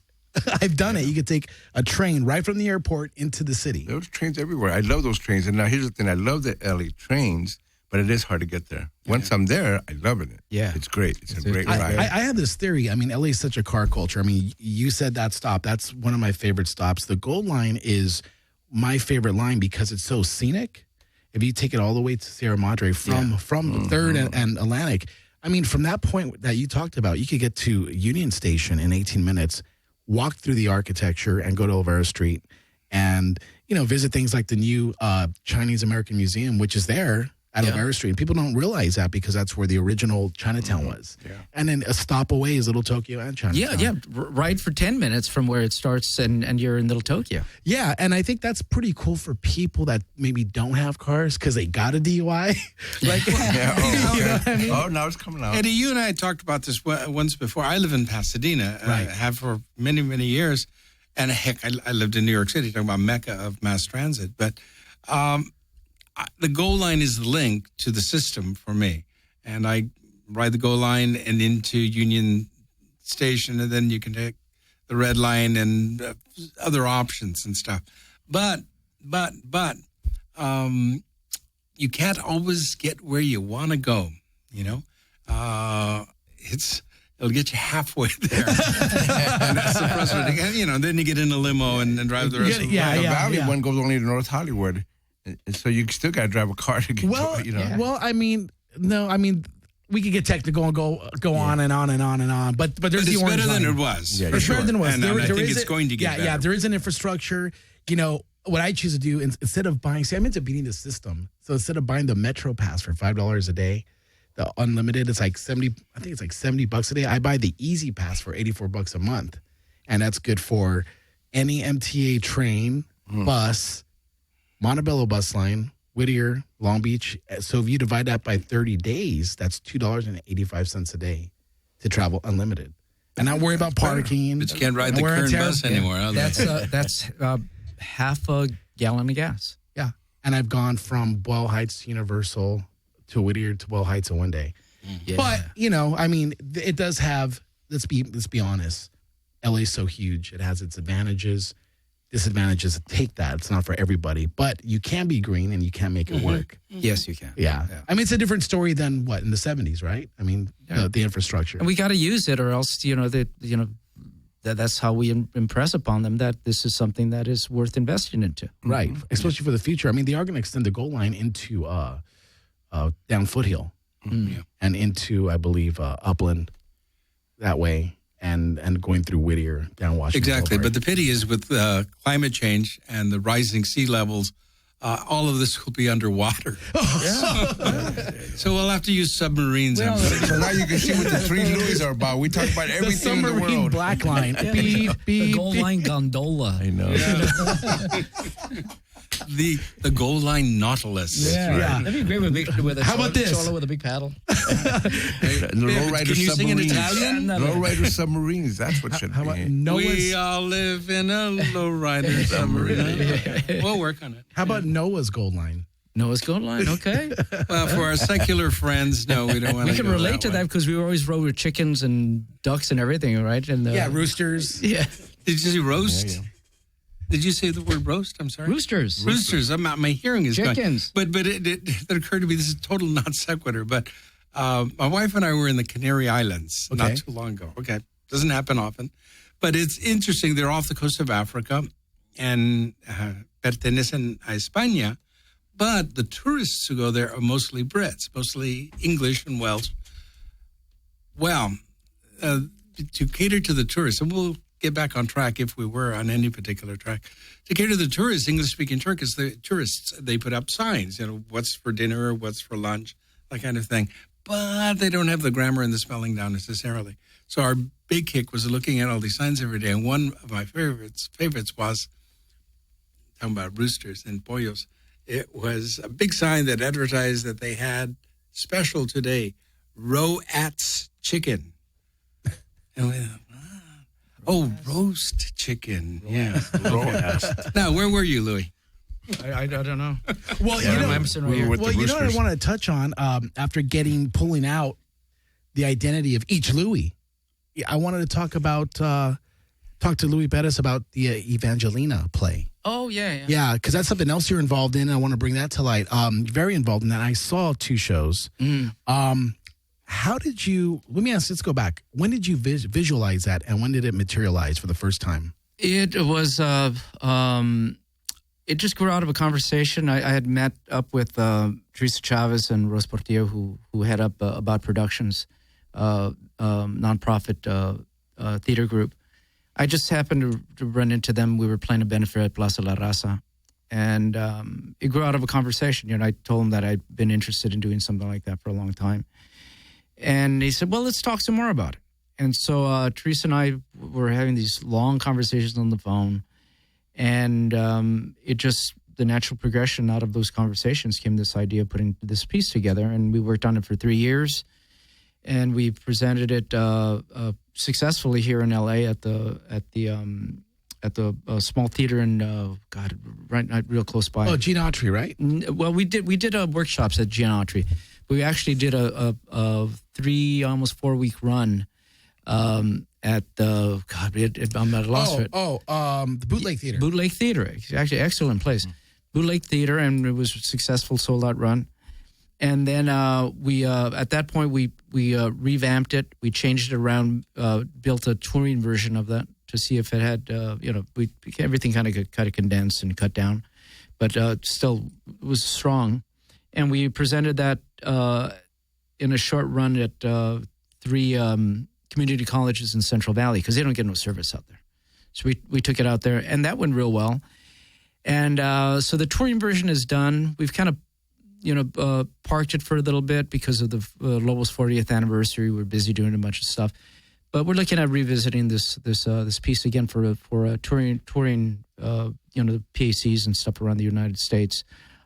I've done it, you could take a train right from the airport into the city. There's trains everywhere. I love those trains. And now here's the thing. I love the LA trains, but it is hard to get there. Once I'm there, I love it. Yeah. It's great. It's a great ride. I have this theory. I mean, LA is such a car culture. I mean, you said that stop. That's one of my favorite stops. The Gold Line is my favorite line because it's so scenic. If you take it all the way to Sierra Madre from 3rd and Atlantic, I mean, from that point that you talked about, you could get to Union Station in 18 minutes, walk through the architecture and go to Olvera Street and, visit things like the new Chinese American Museum, which is there. at Elvira Street. And people don't realize that because that's where the original Chinatown was. Yeah. And then a stop away is Little Tokyo and Chinatown. Right for 10 minutes from where it starts and you're in Little Tokyo. Yeah, and I think that's pretty cool for people that maybe don't have cars because they got a DUI. Like, You know what I mean? Oh, now it's coming out. Eddie, you and I talked about this once before. I live in Pasadena, have for many, many years. And heck, I lived in New York City, talking about Mecca of mass transit. But the GO line is the link to the system for me. And I ride the GO line and into Union Station, and then you can take the Red Line and other options and stuff. But you can't always get where you want to go, you know? It'll get you halfway there. And that's the frustrating. And, you know, then you get in a limo and drive the rest of the way. The Valley one goes only to North Hollywood. And so you still got to drive a car to get to, you know. Well, I mean, we could get technical and go on and on and on and on. But there's it's the orange better than line. it was. Yeah, It's better than it was. And I think it's going to get better. Yeah, there is an infrastructure. You know, what I choose to do, instead of buying, I'm into beating the system. So instead of buying the Metro Pass for $5 a day, the unlimited, it's like $70 a day. I buy the Easy Pass for $84 a month. And that's good for any MTA train, bus, Montebello bus line, Whittier, Long Beach. So if you divide that by 30 days, that's $2.85 a day to travel unlimited. And not worry about parking. But you can't ride the current bus anymore. That's half a gallon of gas. Yeah. And I've gone from Boyle Heights to Universal to Whittier to Boyle Heights in one day. Yeah. But, you know, I mean, it does have, let's be honest, LA's so huge. It has its advantages, disadvantages. Take that. It's not for everybody. But you can be green and you can make it work. Yes, you can. Yeah. I mean, it's a different story than what, in the 70s, right? I mean, the infrastructure. And we got to use it, or else, that's how we impress upon them that this is something that is worth investing into. Right. Especially for the future. I mean, they are going to extend the GO line into down Foothill and into, I believe, Upland that way. And going through Whittier, down Washington. Exactly. Boulevard. But the pity is with climate change and the rising sea levels, all of this will be underwater. So we'll have to use submarines. So now you can see what the 3 Louis are about. We talk about everything in the submarine world. black line. Beep, beep, Gold beep. line gondola. I know. The GO line Nautilus. That'd be great with a How about this? solo with a big paddle. The lowrider Can you sing in submarines. Italian? Lowrider submarines. That's what should How about be. We all live in a lowrider submarine. We'll work on it. How about Noah's Gold Line? Noah's Gold Line, okay. Well, for our secular friends, no, we don't want to. We can relate to that because we always rode with chickens and ducks and everything, right? And roosters. Yeah. Did you say roast? Yeah. Did you say the word roast? I'm sorry. Roosters. My hearing is chickens. Going. But it occurred to me, this is total non sequitur, but my wife and I were in the Canary Islands not too long ago. Okay. Doesn't happen often. But it's interesting. They're off the coast of Africa and pertenecen a España. But the tourists who go there are mostly Brits, mostly English and Welsh. Well, to cater to the tourists, and we'll get back on track if we were on any particular track. To cater to the tourists, English-speaking tourists, they put up signs, what's for dinner, what's for lunch, that kind of thing. But they don't have the grammar and the spelling down necessarily. So our big kick was looking at all these signs every day. And one of my favorites was, talking about roosters and pollos, it was a big sign that advertised that they had special today, Roat's chicken. And we thought, roast chicken. Yeah. Now, where were you, Louis? I don't know. Well, you know what I want to touch on after pulling out the identity of each Louis. I wanted to talk to Louis Bettis about the Evangelina play. Oh, yeah. Yeah, because that's something else you're involved in, and I want to bring that to light. Very involved in that. I saw 2 shows. How did you, let's go back. When did you visualize that, and when did it materialize for the first time? It was, it just grew out of a conversation. I had met up with Teresa Chavez and Rose Portillo, who head up About Productions, nonprofit theater group. I just happened to run into them. We were playing a benefit at Plaza La Raza. And it grew out of a conversation. I told him that I'd been interested in doing something like that for a long time. And he said, well, let's talk some more about it. And so Teresa and I were having these long conversations on the phone. And it just, the natural progression out of those conversations came this idea of putting this piece together. And we worked on it for 3 years. And we presented it successfully here in L.A. at the small theater in right real close by. Oh, Gene Autry, right? Well, we did workshops at Gene Autry. We actually did a 3 almost 4 week run at the I'm at a loss for it. The Bootleg Theater. Bootleg Theater, it's actually excellent place. Bootleg Theater, and it was a successful sold out run. And then we at that point we revamped it. We changed it around, built a touring version of that to see if it had everything kind of condensed and cut down, but still was strong. And we presented that in a short run at 3 community colleges in Central Valley because they don't get no service out there. So we took it out there, and that went real well. And so the touring version is done. We've kind of parked it for a little bit because of the Lobos 40th anniversary. We're busy doing a bunch of stuff, but we're looking at revisiting this piece again for a touring the PACs and stuff around the United States,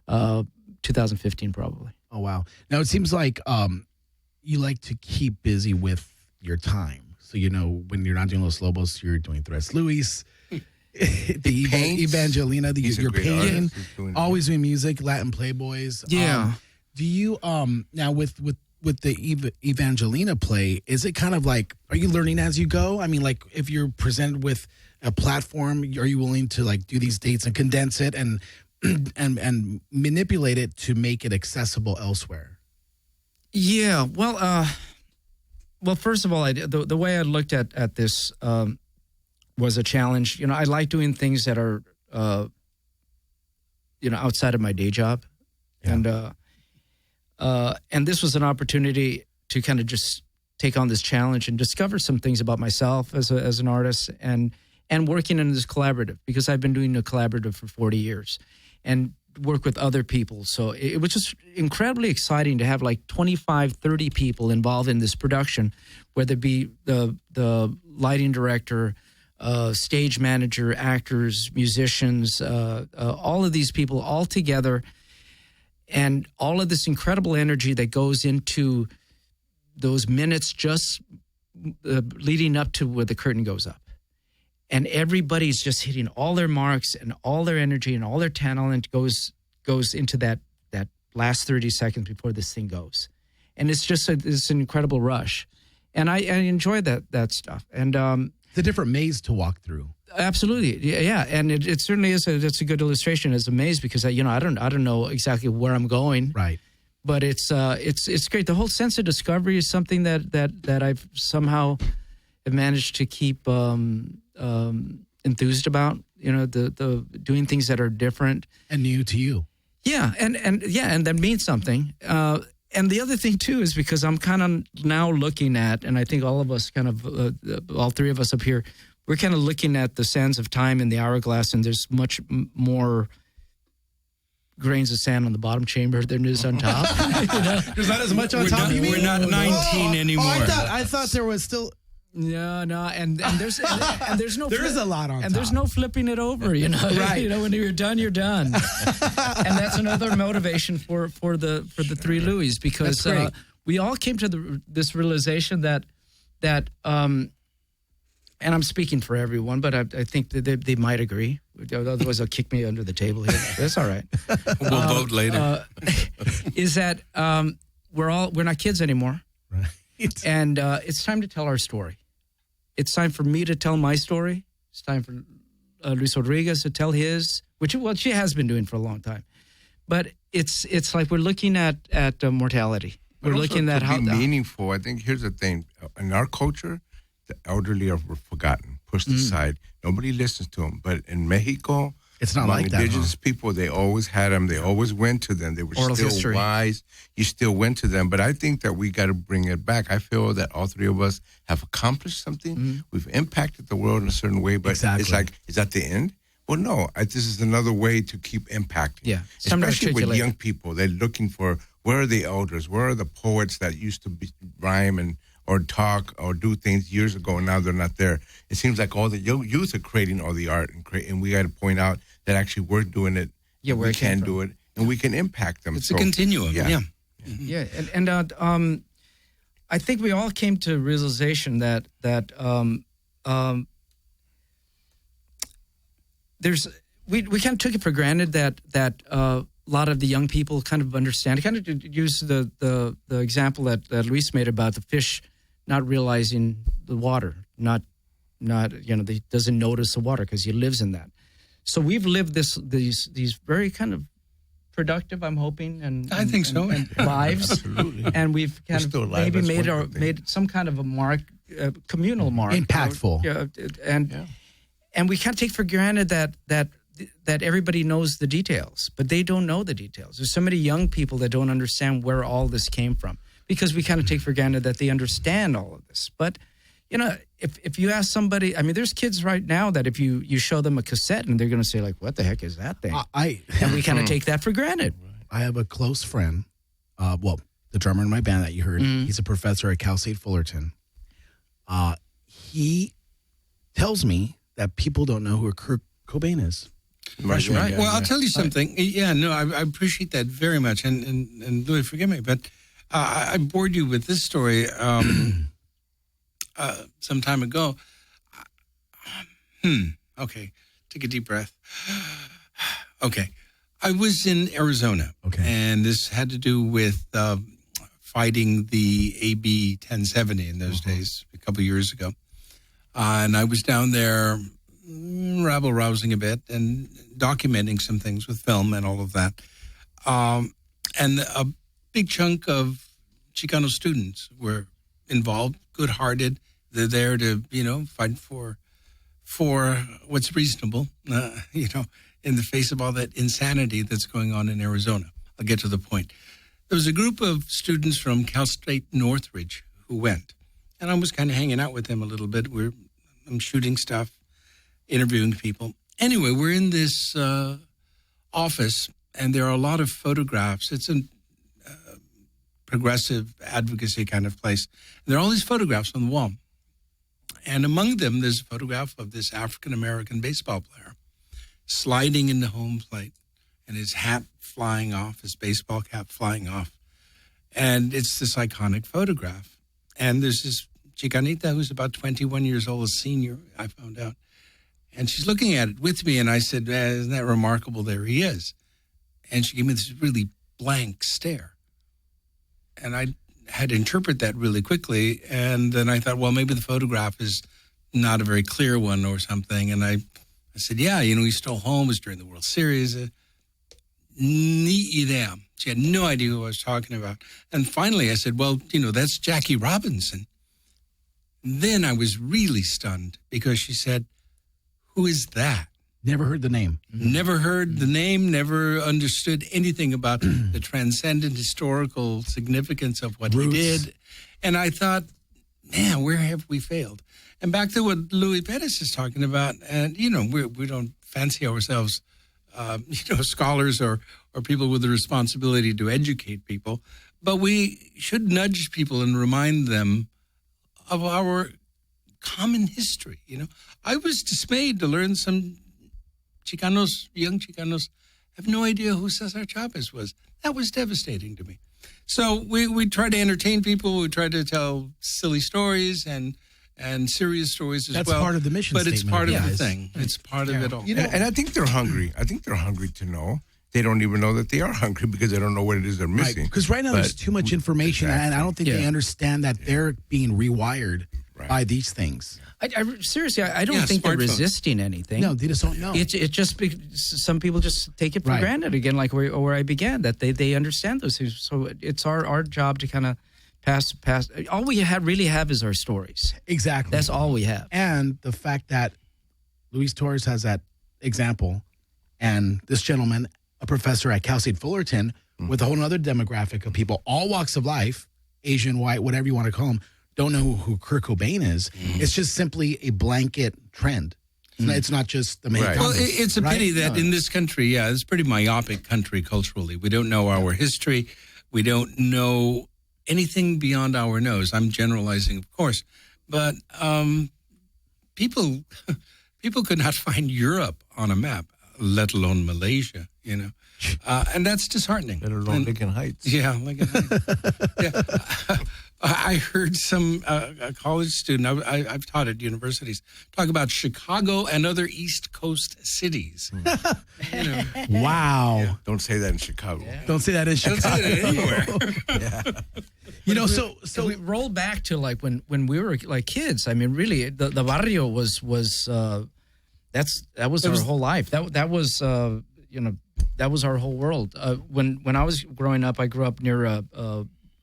2015 probably. Oh wow! Now it seems like you like to keep busy with your time. So when you're not doing Los Lobos, you're doing Tres Luis. The Evangelina, your painting, always doing music, Latin Playboys. Yeah. Do you now with the Evangelina play? Is it kind of like, are you learning as you go? I mean, like if you're presented with a platform, are you willing to like do these dates and condense it and manipulate it to make it accessible elsewhere? Yeah. Well, first of all, the way I looked at this. Was a challenge. I like doing things that are, outside of my day job. Yeah. And this was an opportunity to kind of just take on this challenge and discover some things about myself as an artist and working in this collaborative, because I've been doing a collaborative for 40 years and work with other people. So it was just incredibly exciting to have like 25, 30 people involved in this production, whether it be the lighting director, stage manager, actors, musicians, all of these people all together, and all of this incredible energy that goes into those minutes just leading up to where the curtain goes up. And everybody's just hitting all their marks, and all their energy and all their talent goes into that last 30 seconds before this thing goes. And it's just it's an incredible rush. And I enjoy that stuff. And the different maze to walk through. Absolutely, yeah, and it certainly is. It's a good illustration as a maze, because I don't know exactly where I'm going, right? But it's great. The whole sense of discovery is something that I've somehow have managed to keep enthused about. The doing things that are different and new to you. Yeah, and that means something. And the other thing, too, is because I'm kind of now looking at, and I think all of us all 3 of us up here, we're kind of looking at the sands of time in the hourglass, and there's much more grains of sand on the bottom chamber than is on top. There's not as much on top, you mean? We're not 19 anymore. I thought there was still... No, and there's no there is a lot on top. And there's no flipping it over, right? When you're done, you're done. And that's another motivation for the 3 Louis, because we all came to this realization that and I'm speaking for everyone, but I think that they might agree. Otherwise, they'll kick me under the table here. That's all right. We'll vote later. Is that we're not kids anymore, right? And it's time to tell our story. It's time for me to tell my story. It's time for Luis Rodriguez to tell his, which she has been doing for a long time. But it's like we're looking at mortality. We're looking at how meaningful. I think here's the thing: in our culture, the elderly are forgotten, pushed aside. Nobody listens to them. But in Mexico, it's not like that. Indigenous people, they always had them. They always went to them. They were Oral still history. wise. You still went to them. But I think that we got to bring it back. I feel that all 3 of us have accomplished something. We've impacted the world in a certain way. But it's like, is that the end? Well, no, this is another way to keep impacting. Yeah, something to especially with articulate. young people. They're looking for, where are the elders? Where are the poets that used to rhyme or talk or do things years ago, and now they're not there? It seems like all the youth are creating all the art, and we got to point out that actually we're doing it. Yeah, where we it came can do it, and we can impact them. It's a continuum. Yeah. Yeah, and I think we all came to a realization that there's we kind of took it for granted that a lot of the young people kind of understand. I kind of use the example that Luis made about the fish not realizing the water, not they doesn't notice the water because he lives in that. So we've lived these very kind of productive, I'm hoping, and I think so, and lives. Absolutely. And we've kind of maybe made some kind of a mark, communal mark, impactful. And we kind of take for granted that everybody knows the details, but they don't know the details. There's so many young people that don't understand where all this came from because we kind of take for granted that they understand all of this. But if you ask somebody, I mean, there's kids right now that if you show them a cassette and they're going to say like, "What the heck is that thing?" And we kind of take that for granted. I have a close friend, the drummer in my band that you heard. He's a professor at Cal State Fullerton. He tells me that people don't know who Kurt Cobain is. Right. Well, I'll tell you something. Yeah, no, I appreciate that very much. And Louis, forgive me, but I bored you with this story some time ago. Okay, take a deep breath. Okay, I was in Arizona. Okay. And this had to do with fighting the AB 1070 in those days, a couple of years ago. And I was down there rabble-rousing a bit and documenting some things with film and all of that. And a big chunk of Chicano students were involved, good-hearted. They're there to, fight for what's reasonable, in the face of all that insanity that's going on in Arizona. I'll get to the point. There was a group of students from Cal State Northridge who went. And I was kind of hanging out with them a little bit. I'm shooting stuff, interviewing people. Anyway, we're in this office, and there are a lot of photographs. It's a progressive advocacy kind of place. And there are all these photographs on the wall. And among them, there's a photograph of this African-American baseball player sliding into home plate and his hat flying off, his baseball cap flying off. And it's this iconic photograph. And there's this Chicanita who's about 21 years old, a senior, I found out. And she's looking at it with me, and I said, isn't that remarkable? There he is. And she gave me this really blank stare. And I had to interpret that really quickly. And then I thought, well, maybe the photograph is not a very clear one or something. And I said, yeah, he's still home. It was during the World Series. Ni idea. She had no idea who I was talking about. And finally I said, well, that's Jackie Robinson. Then I was really stunned because she said, who is that? Never heard the name. Never heard the name, never understood anything about the transcendent historical significance of what he did. And I thought, man, where have we failed? And back to what Louis Perez is talking about, and, we don't fancy ourselves, scholars or people with the responsibility to educate people, but we should nudge people and remind them of our common history. I was dismayed to learn some young Chicanos, have no idea who Cesar Chavez was. That was devastating to me. So we try to entertain people. We try to tell silly stories and serious stories as well. That's part of the mission statement. But it's part of the thing. Right. It's part of it all. And I think they're hungry. I think they're hungry to know. They don't even know that they are hungry because they don't know what it is they're missing. Because right now there's too much information, and I don't think they understand that they're being rewired by these things. Seriously, I don't think they're resisting anything. No, they just don't know. It just some people just take it for granted again, like where I began, that they understand those things. So it's our job to kind of pass. All we really have is our stories. Exactly. That's all we have. And the fact that Luis Torres has that example, and this gentleman, a professor at Cal State Fullerton, with a whole other demographic of people, all walks of life, Asian, white, whatever you want to call them, don't know who Kurt Cobain is. It's just simply a blanket trend. It's not just the main. Well, it's a pity that in this country, it's a pretty myopic country culturally. We don't know our history. We don't know anything beyond our nose. I'm generalizing, of course, but people could not find Europe on a map, let alone Malaysia. And that's disheartening. Let alone Lincoln Heights. Yeah, Lincoln Heights. I heard some a college student, I've taught at universities, talk about Chicago and other East Coast cities. Wow. Yeah. Don't say that in Chicago. Yeah. Don't say that in Chicago. Don't say that anywhere. So we roll back to like when we were like kids. I mean, really, the barrio was that was our whole life. That was that was our whole world. When I was growing up, I grew up near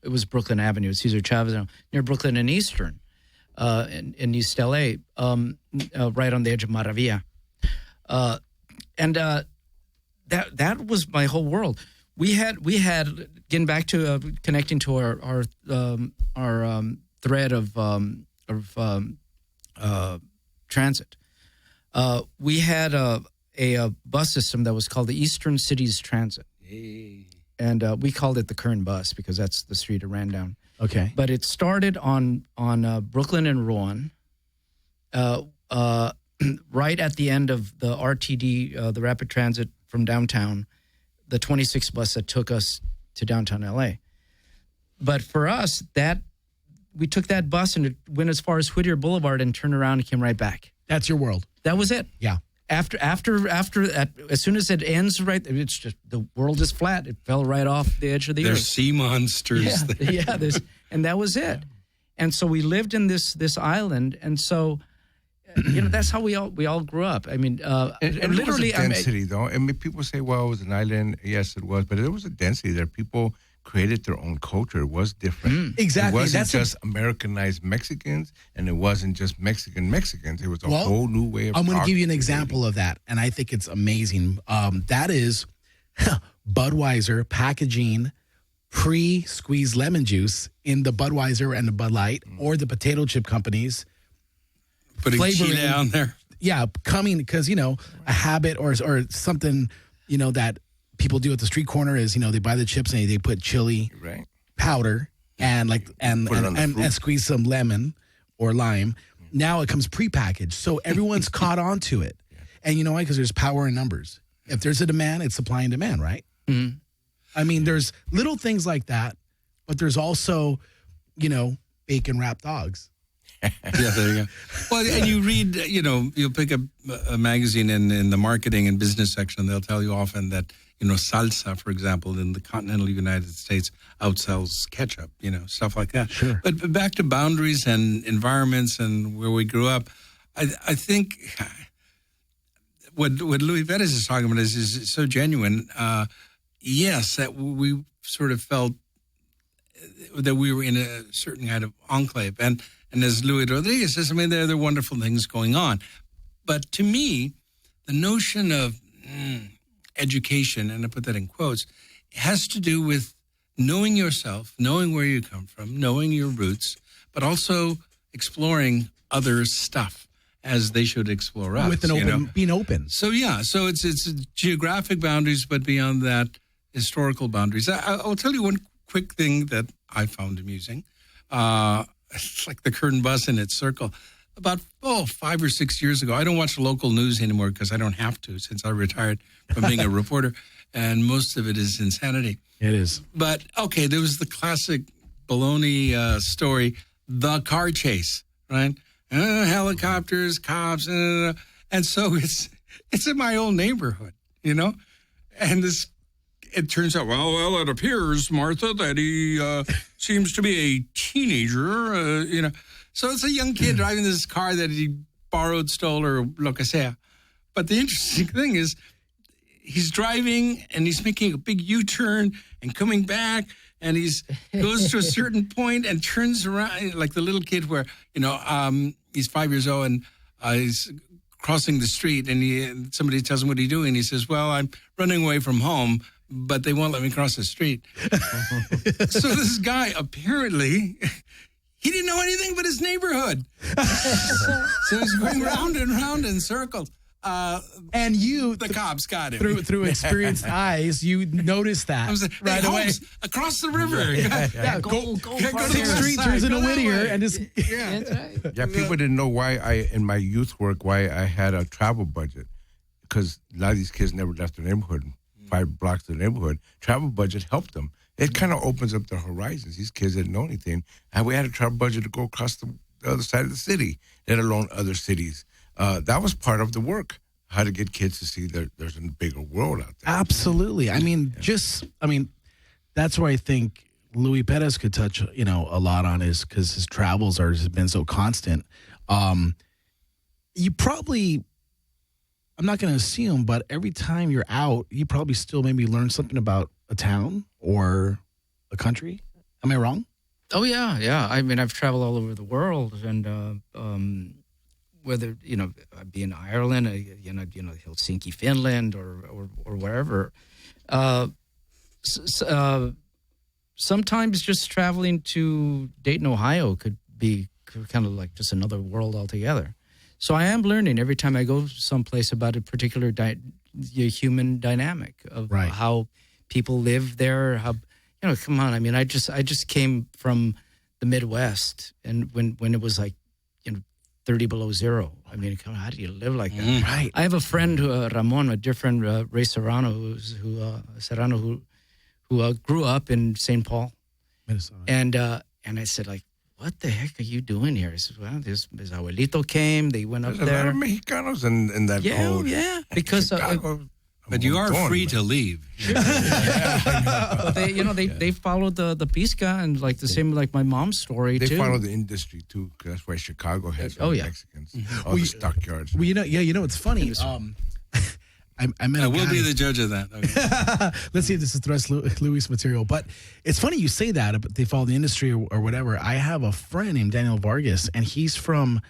it was Brooklyn Avenue, Cesar Chavez, near Brooklyn and Eastern, in East LA, right on the edge of Maravilla. And that was my whole world. We had getting back to connecting to our thread of transit. We had a bus system that was called the Eastern Cities Transit. Hey. And we called it the Kern Bus because that's the street it ran down. Okay. But it started on Brooklyn and Rowan, right at the end of the RTD, the Rapid Transit from downtown, the 26 bus that took us to downtown LA. But for us, we took that bus and it went as far as Whittier Boulevard and turned around and came right back. That's your world. That was it. Yeah. After as soon as it ends, right, it's just the world is flat. It fell right off the edge of the earth. There's sea monsters. Yeah, and that was it. And so we lived in this island, and so that's how we all grew up. I mean, and literally, it was a density, though. I mean, people say, "Well, it was an island." Yes, it was, but there was a density there. People created their own culture. It was different. Exactly. It wasn't just Americanized Mexicans, and it wasn't just Mexicans. It was a whole new way of I'm going to give you an example of that, and I think it's amazing. That is Budweiser packaging pre-squeezed lemon juice in the Budweiser and the Bud Light, or the potato chip companies. Putting Chile on there. Yeah, coming because, a habit or something, that people do at the street corner is, they buy the chips and they put chili powder and squeeze some lemon or lime. Now it comes prepackaged. So everyone's caught on to it. And you know why? Because there's power in numbers. If there's a demand, it's supply and demand, right? Mm-hmm. I mean, there's little things like that, but there's also, bacon wrapped dogs. Yeah, there you go. Well, and you read, you'll pick up a magazine in the marketing and business section. They'll tell you often that, salsa, for example, in the continental United States outsells ketchup, stuff like that. Sure. But back to boundaries and environments and where we grew up, I think what Louis Vettis is talking about is so genuine. Yes, that we sort of felt that we were in a certain kind of enclave. And as Louis Rodriguez says, I mean, there are wonderful things going on. But to me, the notion of education, and I put that in quotes, has to do with knowing yourself, knowing where you come from, knowing your roots, but also exploring other stuff as they should explore us. With being open. So, so it's geographic boundaries, but beyond that, historical boundaries. I'll tell you one quick thing that I found amusing. It's like the Kern Bus in its circle. About 5 or 6 years ago, I don't watch local news anymore because I don't have to since I retired from being a reporter, and most of it is insanity. It is. But, okay, there was the classic baloney story, the car chase, right? Helicopters, cops, and so it's in my old neighborhood, and it turns out, well, it appears, Martha, that he seems to be a teenager, So it's a young kid driving this car that he borrowed, stole, or lo que sea. But the interesting thing is he's driving and he's making a big U-turn and coming back, and goes to a certain point and turns around like the little kid where, he's 5 years old and he's crossing the street and somebody tells him what he's doing. He says, well, I'm running away from home, but they won't let me cross the street. So this guy, apparently, he didn't know anything but his neighborhood. So he's going round and round in circles. And you, the cops got him through experienced eyes. You noticed that right away. Across the river. Go to the Sixth Street, turns into Whittier, and just That's right. Yeah, people didn't know why in my youth work, why I had a travel budget. Because a lot of these kids never left their neighborhood, 5 blocks of the neighborhood. Travel budget helped them. It kind of opens up their horizons. These kids didn't know anything. And we had a travel budget to go across the other side of the city, let alone other cities. That was part of the work, how to get kids to see that there's a bigger world out there. Absolutely. I mean, that's where I think Louis Perez could touch, a lot on because his travels have been so constant. You probably, I'm not going to assume, but every time you're out, you probably still maybe learn something about a town or a country. Am I wrong? Oh, yeah. I mean, I've traveled all over the world, and whether, I'd be in Ireland, Helsinki, Finland, or wherever. Sometimes just traveling to Dayton, Ohio could be kind of like just another world altogether. So I am learning every time I go someplace about a particular human dynamic of how people live there. How, come on. I mean, I just came from the Midwest, and when it was like, 30 below zero. I mean, how do you live like that? Right. I have a friend, Ramon, a dear friend, Ray Serrano, who grew up in St. Paul, Minnesota. And I said, like, what the heck are you doing here? He said, well, his abuelito came. They went up There's there. a lot of Mexicanos in that code. Yeah, because but you are free to leave. But they followed the Pisca, and like the same like my mom's story They too. follow the industry too, because that's why Chicago has Mexicans. All the stockyards. Well, it's funny. I met. I will be the judge of that. Okay. Let's see if this is the rest of Louis' material. But it's funny you say that, but they follow the industry or whatever. I have a friend named Daniel Vargas, and he's from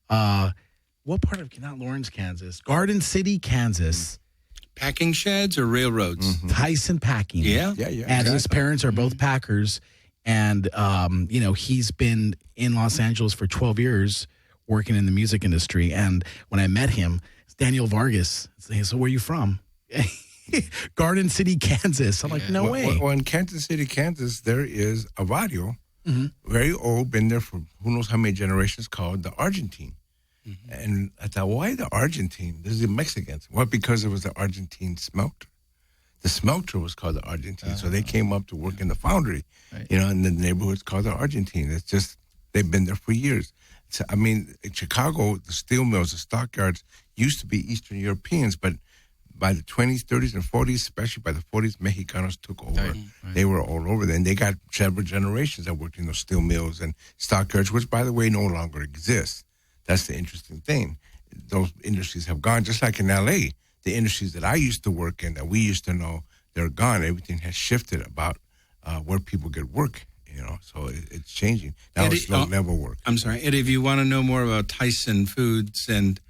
what part of, not Lawrence, Kansas? Garden City, Kansas. Packing sheds or railroads? Mm-hmm. Tyson Packing. Yeah. And his parents are both Packers. And, he's been in Los Angeles for 12 years working in the music industry. And when I met him, it's Daniel Vargas. So where are you from? Garden City, Kansas. I'm like, no way. Well, in Kansas City, Kansas, there is a barrio, very old, been there for who knows how many generations, called the Argentine. And I thought, why the Argentine? This is the Mexicans. Well, because it was the Argentine smelter. The smelter was called the Argentine. So they came up to work in the foundry, and the neighborhood's called the Argentine. It's just, they've been there for years. So, I mean, in Chicago, the steel mills, the stockyards used to be Eastern Europeans, but by the 20s, 30s, and 40s, especially by the 40s, Mexicanos took over. Right. They were all over there. And they got several generations that worked in those steel mills and stockyards, which, by the way, no longer exist. That's the interesting thing. Those industries have gone, just like in L.A., the industries that I used to work in, that we used to know, they're gone. Everything has shifted about where people get work, so it's changing. Now Eddie, it's low-level work. I'm sorry. Eddie, if you want to know more about Tyson Foods and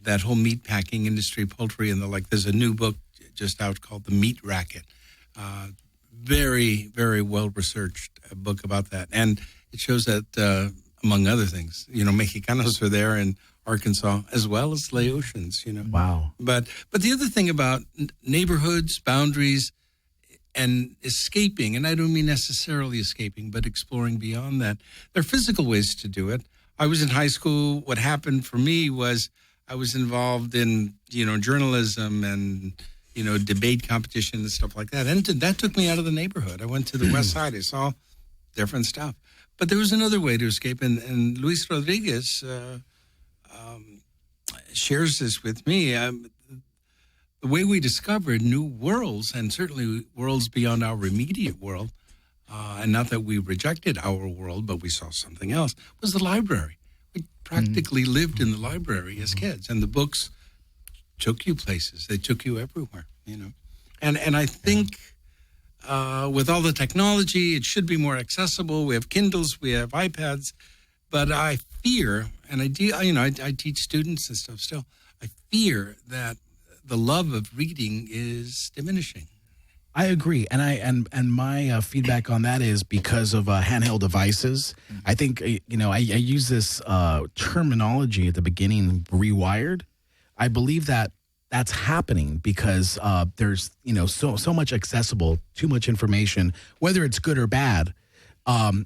that whole meat packing industry, poultry and the like, there's a new book just out called The Meat Racket. Very, very well-researched book about that. And it shows that... among other things, Mexicanos are there in Arkansas as well as Laotians, Wow. But the other thing about neighborhoods, boundaries, and escaping, and I don't mean necessarily escaping, but exploring beyond that, there are physical ways to do it. I was in high school. What happened for me was I was involved in, journalism and, debate competition and stuff like that. And that took me out of the neighborhood. I went to the West Side. I saw different stuff. But there was another way to escape, and Luis Rodriguez shares this with me. The way we discovered new worlds, and certainly worlds beyond our immediate world, and not that we rejected our world, but we saw something else, was the library. We practically lived in the library as kids, and the books took you places. They took you everywhere, And I think... with all the technology, it should be more accessible. We have Kindles, we have iPads, but I fear, and I teach students and stuff still, I fear that the love of reading is diminishing. I agree, and my feedback on that is because of handheld devices. I think I use this terminology at the beginning, rewired. I believe that that's happening because there's so much accessible, too much information, whether it's good or bad.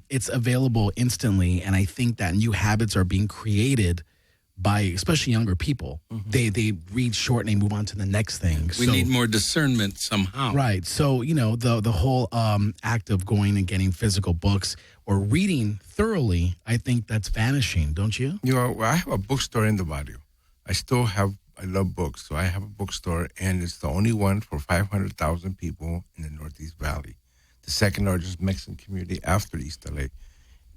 It's available instantly, and I think that new habits are being created by especially younger people. They read short and they move on to the next thing. We need more discernment somehow. Right. So, the whole act of going and getting physical books or reading thoroughly, I think that's vanishing, don't you? I have a bookstore in the barrio. I love books, so I have a bookstore, and it's the only one for 500,000 people in the Northeast Valley, the second largest Mexican community after East LA.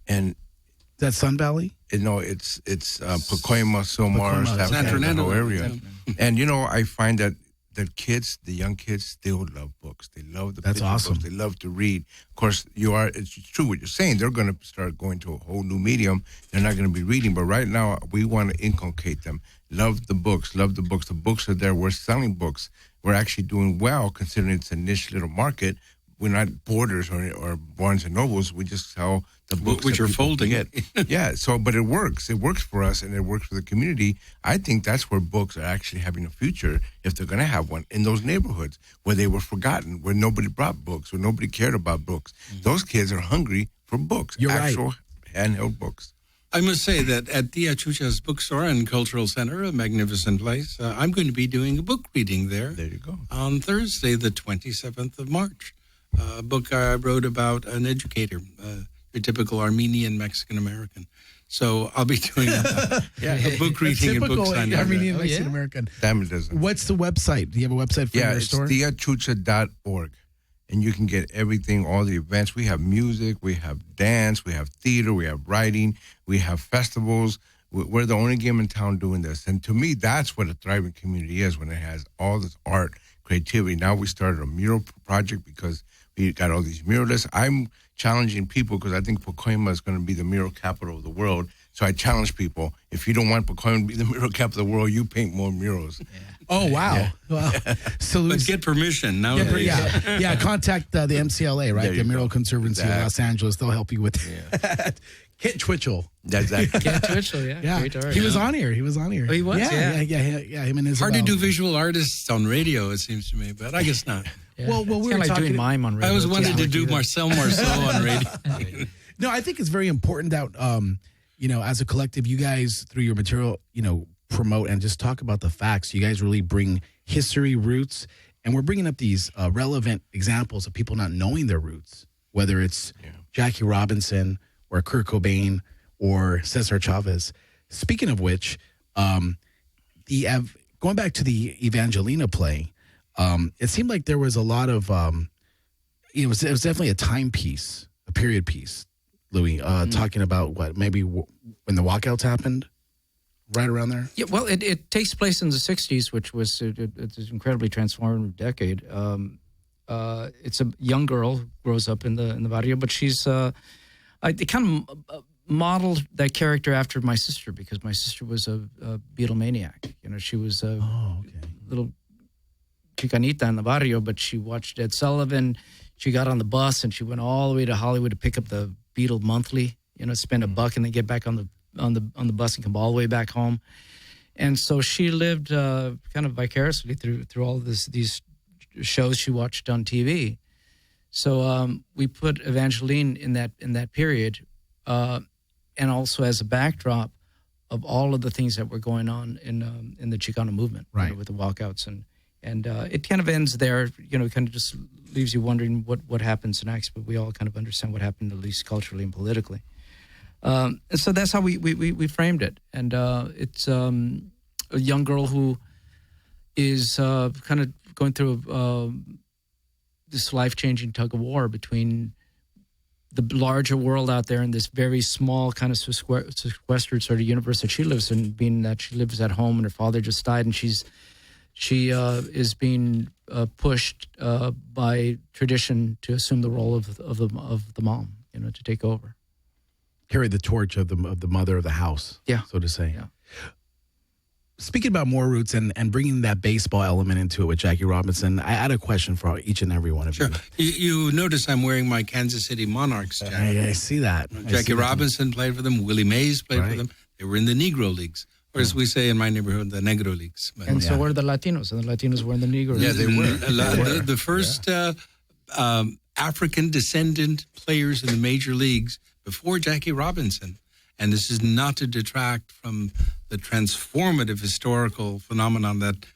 And is that Sun Valley? No, it's Pacoima, Silmar, San Fernando area. And I find that the young kids still love books. They love the That's awesome. books. They love to read. Of course, it's true what you're saying. They're going to start going to a whole new medium. They're not going to be reading. But right now, we want to inculcate them. Love the books. Love the books. The books are there. We're selling books. We're actually doing well considering it's a niche little market. We're not Borders or Barnes and Nobles. We just sell the books which are folding. Yeah. So, but it works. It works for us, and it works for the community. I think that's where books are actually having a future, if they're going to have one, in those neighborhoods where they were forgotten, where nobody brought books, where nobody cared about books. Those kids are hungry for books. You're actual right. handheld books. I must say that at Tia Chucha's Bookstore and Cultural Center, a magnificent place, I'm going to be doing a book reading there. There you go. On Thursday, the 27th of March. A book I wrote about an educator, your typical Armenian Mexican-American. So I'll be doing a book reading and book signing. Armenian Mexican-American. Damn, doesn't. What's the website? Do you have a website for your store? Yeah, it's tiachucha.org. And you can get everything, all the events. We have music, we have dance, we have theater, we have writing, we have festivals. We're the only game in town doing this. And to me, that's what a thriving community is, when it has all this art, creativity. Now we started a mural project because we got all these muralists. I'm challenging people because I think Pacoima is going to be the mural capital of the world. So I challenge people, if you don't want Pacoima to be the mural capital of the world, you paint more murals. Yeah. Oh, wow. Yeah. Well, so but get permission nowadays. Contact the MCLA, right? The Mural Conservancy of Los Angeles. They'll help you with that. Kent Twitchell. That's exactly. Kent Twitchell, yeah. Great art. He was on here. Oh, he was? Yeah. Him and Isabel. Hard to do visual artists on radio, it seems to me, but I guess not. Yeah. Well, we were like talking, doing mime on radio. I always wanted to do Marcel Marceau on radio. No, I think it's very important that, as a collective, you guys, through your material, promote and just talk about the facts. You guys really bring history, roots, and we're bringing up these relevant examples of people not knowing their roots, whether it's Jackie Robinson or Kurt Cobain or Cesar Chavez. Speaking of which, going back to the Evangelina play, it seemed like there was a lot of, it was definitely a timepiece, a period piece, Louis, talking about maybe when the walkouts happened, right around there? Yeah, well, it takes place in the 60s, which was it's an incredibly transformative decade. It's a young girl who grows up in the barrio, but she's, I kind of modeled that character after my sister, because my sister was a Beatlemaniac. She was a little chicanita in the barrio, but she watched Ed Sullivan. She got on the bus and she went all the way to Hollywood to pick up the Beatle Monthly. Spend $1 and then get back on the bus and come all the way back home. And so she lived kind of vicariously through all of these shows she watched on TV. So we put Evangeline in that period, and also as a backdrop of all of the things that were going on in the Chicano movement, right, with the walkouts, and it kind of ends there. Kind of just leaves you wondering what happens next. But we all kind of understand what happened, at least culturally and politically. And so that's how we framed it. And it's a young girl who is kind of going through this life-changing tug of war between the larger world out there and this very small kind of sequestered sort of universe that she lives in, being that she lives at home and her father just died, and she is being pushed by tradition to assume the role of the mom, to take over. Carry the torch of the mother of the house, so to say. Yeah. speaking about more roots and bringing that baseball element into it with Jackie Robinson, I had a question for each and every one of you. You notice I'm wearing my Kansas City Monarchs jacket. I see that. Jackie Robinson played for them. Willie Mays played for them. They were in the Negro Leagues. Or as we say in my neighborhood, the Negro Leagues. But, and so were the Latinos, and the Latinos were in the Negro Leagues. Yeah, they were. The first African descendant players in the major leagues before Jackie Robinson. And this is not to detract from the transformative historical phenomenon that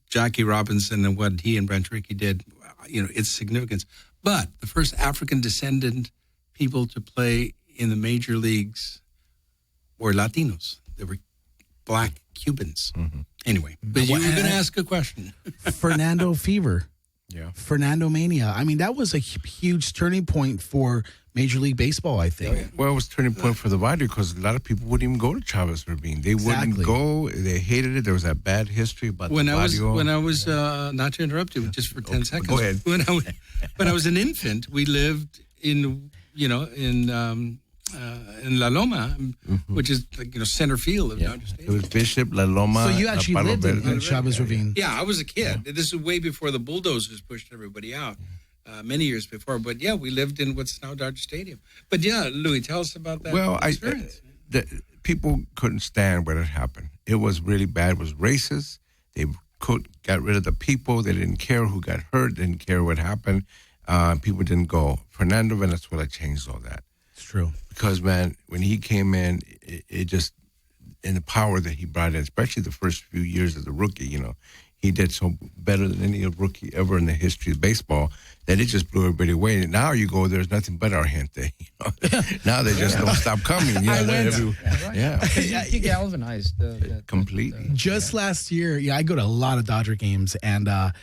Jackie Robinson and what he and Brent Rickey did, its significance. But the first African descendant people to play in the major leagues were Latinos. They were Black Cubans. Mm-hmm. Anyway, but you were going to ask a question. Fernando Fever. Yeah. Fernando Mania. I mean, that was a huge turning point for Major League Baseball, I think. Well, it was a turning point for the Valle because a lot of people wouldn't even go to Chavez Ravine. They wouldn't go. They hated it. There was that bad history about when I was not to interrupt you, just for 10 seconds. Go ahead. When I was an infant, we lived in La Loma, which is center field of Dodger Stadium. It was Bishop, La Loma. So you actually lived in Chavez Ravine? Yeah, I was a kid. Yeah. This is way before the bulldozers pushed everybody out. Many years before, but yeah, we lived in what's now Dodger Stadium. But yeah, Louis, tell us about that experience. People couldn't stand what had happened. It was really bad. It was racist. They got rid of the people. They didn't care who got hurt. Didn't care what happened. People didn't go. Fernando Venezuela changed all that. It's true. Because, man, when he came in, it just, and the power that he brought in, especially the first few years as a rookie, he did so better than any rookie ever in the history of baseball that it just blew everybody away. And now you go, there's nothing but our gente. Now they just don't stop coming. He galvanized completely. Just last year, I go to a lot of Dodger games, and I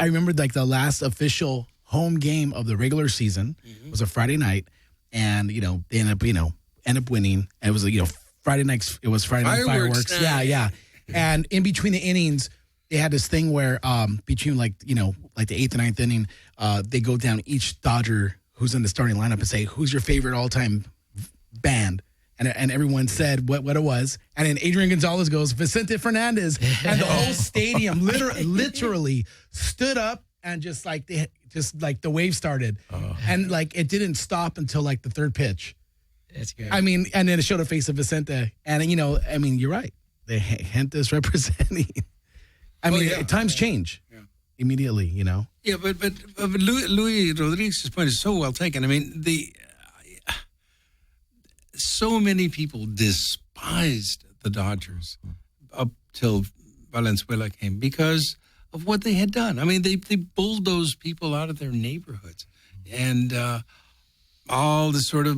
remember the last official home game of the regular season was a Friday night, and they end up winning. And it was Friday nights. It was Friday night fireworks. Yeah. And in between the innings, they had this thing where between the 8th and 9th inning, they go down each Dodger who's in the starting lineup and say, "Who's your favorite all-time band?" And everyone said what it was. And then Adrian Gonzalez goes, "Vicente Fernandez," and the whole stadium literally stood up and just the wave started, and it didn't stop until the third pitch. That's good. I mean, and then it showed a face of Vicente, and you're right. The Gente's representing. Times change immediately, Yeah, but Louis Rodriguez's point is so well taken. I mean, so many people despised the Dodgers up till Valenzuela came because of what they had done. I mean, they bulldozed people out of their neighborhoods, and all the sort of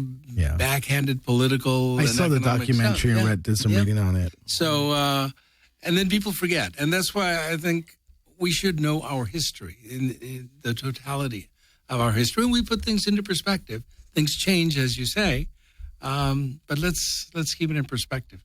backhanded political. I saw the documentary and did some reading on it. So. And then people forget. And that's why I think we should know our history, in the totality of our history. And we put things into perspective. Things change, as you say. But let's keep it in perspective.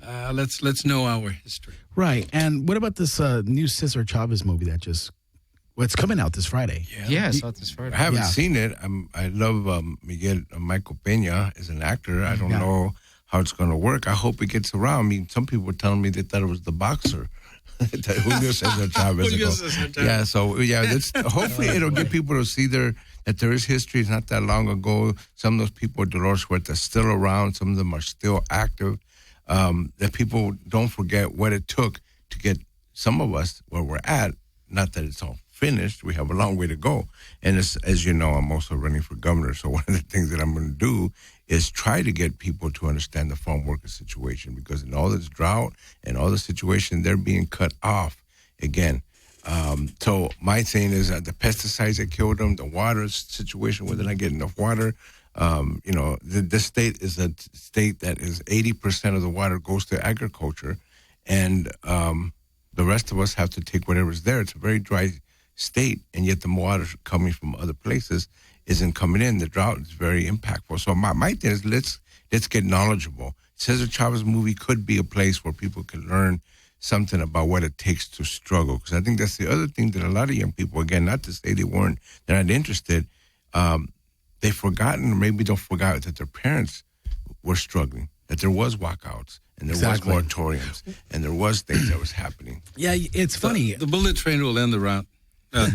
Let's know our history. Right. And what about this new Cesar Chavez movie that it's coming out this Friday? Yeah, I saw it this Friday. I haven't seen it. I love Michael Peña as an actor. I don't know how it's going to work. I hope it gets around. I mean, some people were telling me they thought it was the boxer. Julio Cesar Chavez. Hopefully it'll get people to see that there is history. It's not that long ago. Some of those people, Dolores Huerta, still around. Some of them are still active. That people don't forget what it took to get some of us where we're at. Not that it's all finished. We have a long way to go. And as you know, I'm also running for governor. So one of the things that I'm going to do is try to get people to understand the farm worker situation, because in all this drought and all the situation, they're being cut off again. So my thing is the pesticides that killed them, the water situation where they're not getting enough water. This state is a state that is 80% of the water goes to agriculture, and the rest of us have to take whatever's there. It's a very dry state, and yet the water coming from other places isn't coming in. The drought is very impactful. So my thing is let's get knowledgeable. Cesar Chavez movie could be a place where people can learn something about what it takes to struggle. Because I think that's the other thing that a lot of young people, again, not to say they're not interested, they've forgotten, or maybe don't forget that their parents were struggling, that there was walkouts, and there Exactly. was moratoriums, and there was things that was happening. Yeah, it's funny. The bullet train will end the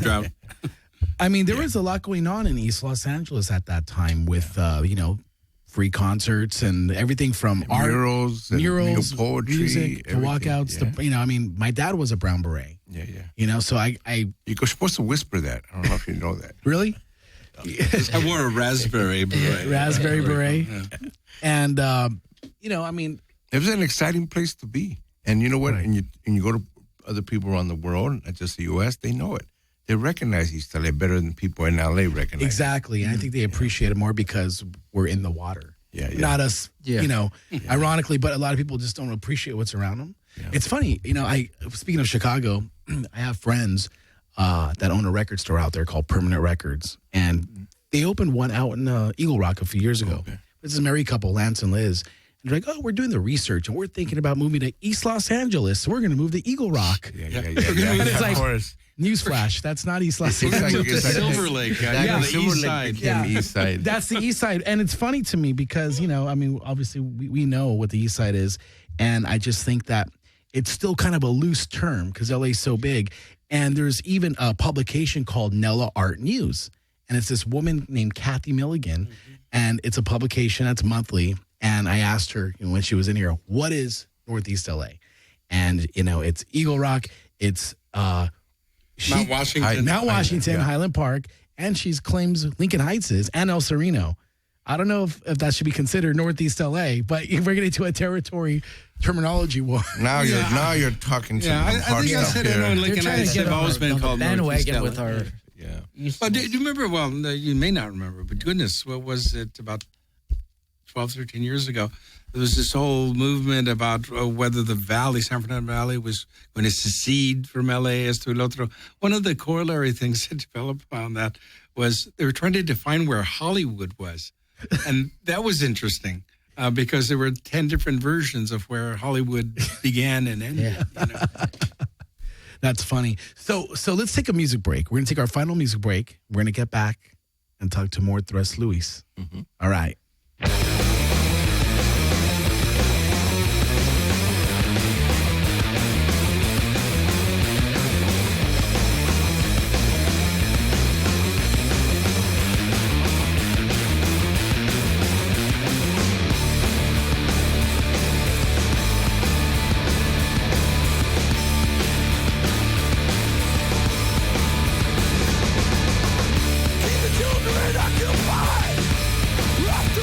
drought. I mean, there was a lot going on in East Los Angeles at that time with, free concerts and everything from Murals, murals, poetry, music, to everything, walkouts. To, my dad was a Brown Beret. Yeah. So I You're supposed to whisper that. I don't know if you know that. Really? I wore a raspberry beret. Raspberry beret. Yeah. And, it was an exciting place to be. And you know what? Right. And you go to other people around the world, not just the U.S., they know it. They recognize East LA better than people in LA recognize Exactly. And I think they appreciate it more because we're in the water. Yeah. Not us, ironically, but a lot of people just don't appreciate what's around them. Yeah. It's funny, speaking of Chicago, I have friends that own a record store out there called Permanent Records. And they opened one out in Eagle Rock a few years ago. Okay. This is a married couple, Lance and Liz. And they're like, we're doing the research and we're thinking about moving to East Los Angeles. So we're going to move to Eagle Rock. Yeah. And it's like, newsflash, that's not East Los Angeles. It's like Silver Lake. The East Side. East Side. That's the East Side. And it's funny to me because, obviously we know what the East Side is. And I just think that it's still kind of a loose term because LA is so big. And there's even a publication called Nella Art News. And it's this woman named Kathy Milligan. Mm-hmm. And it's a publication that's monthly. And I asked her when she was in here, what is Northeast LA? And, it's Eagle Rock. It's Mount Washington, Highland Park. And she claims Lincoln Heights is, and El Sereno. I don't know if that should be considered Northeast LA, but we're getting into a territory terminology war. Now you're talking to I think I said Lincoln Heights have always been called Northeast LA. With our But do you remember, you may not remember, but goodness, what was it about 12, 13 years ago? There was this whole movement about whether the valley, San Fernando Valley, was going to secede from LA as to el otro. One of the corollary things that developed on that was they were trying to define where Hollywood was. And that was interesting because there were 10 different versions of where Hollywood began and ended. Yeah. That's funny. So let's take a music break. We're going to take our final music break. We're going to get back and talk to more Tres Luis. Mm-hmm. All right. Occupied, left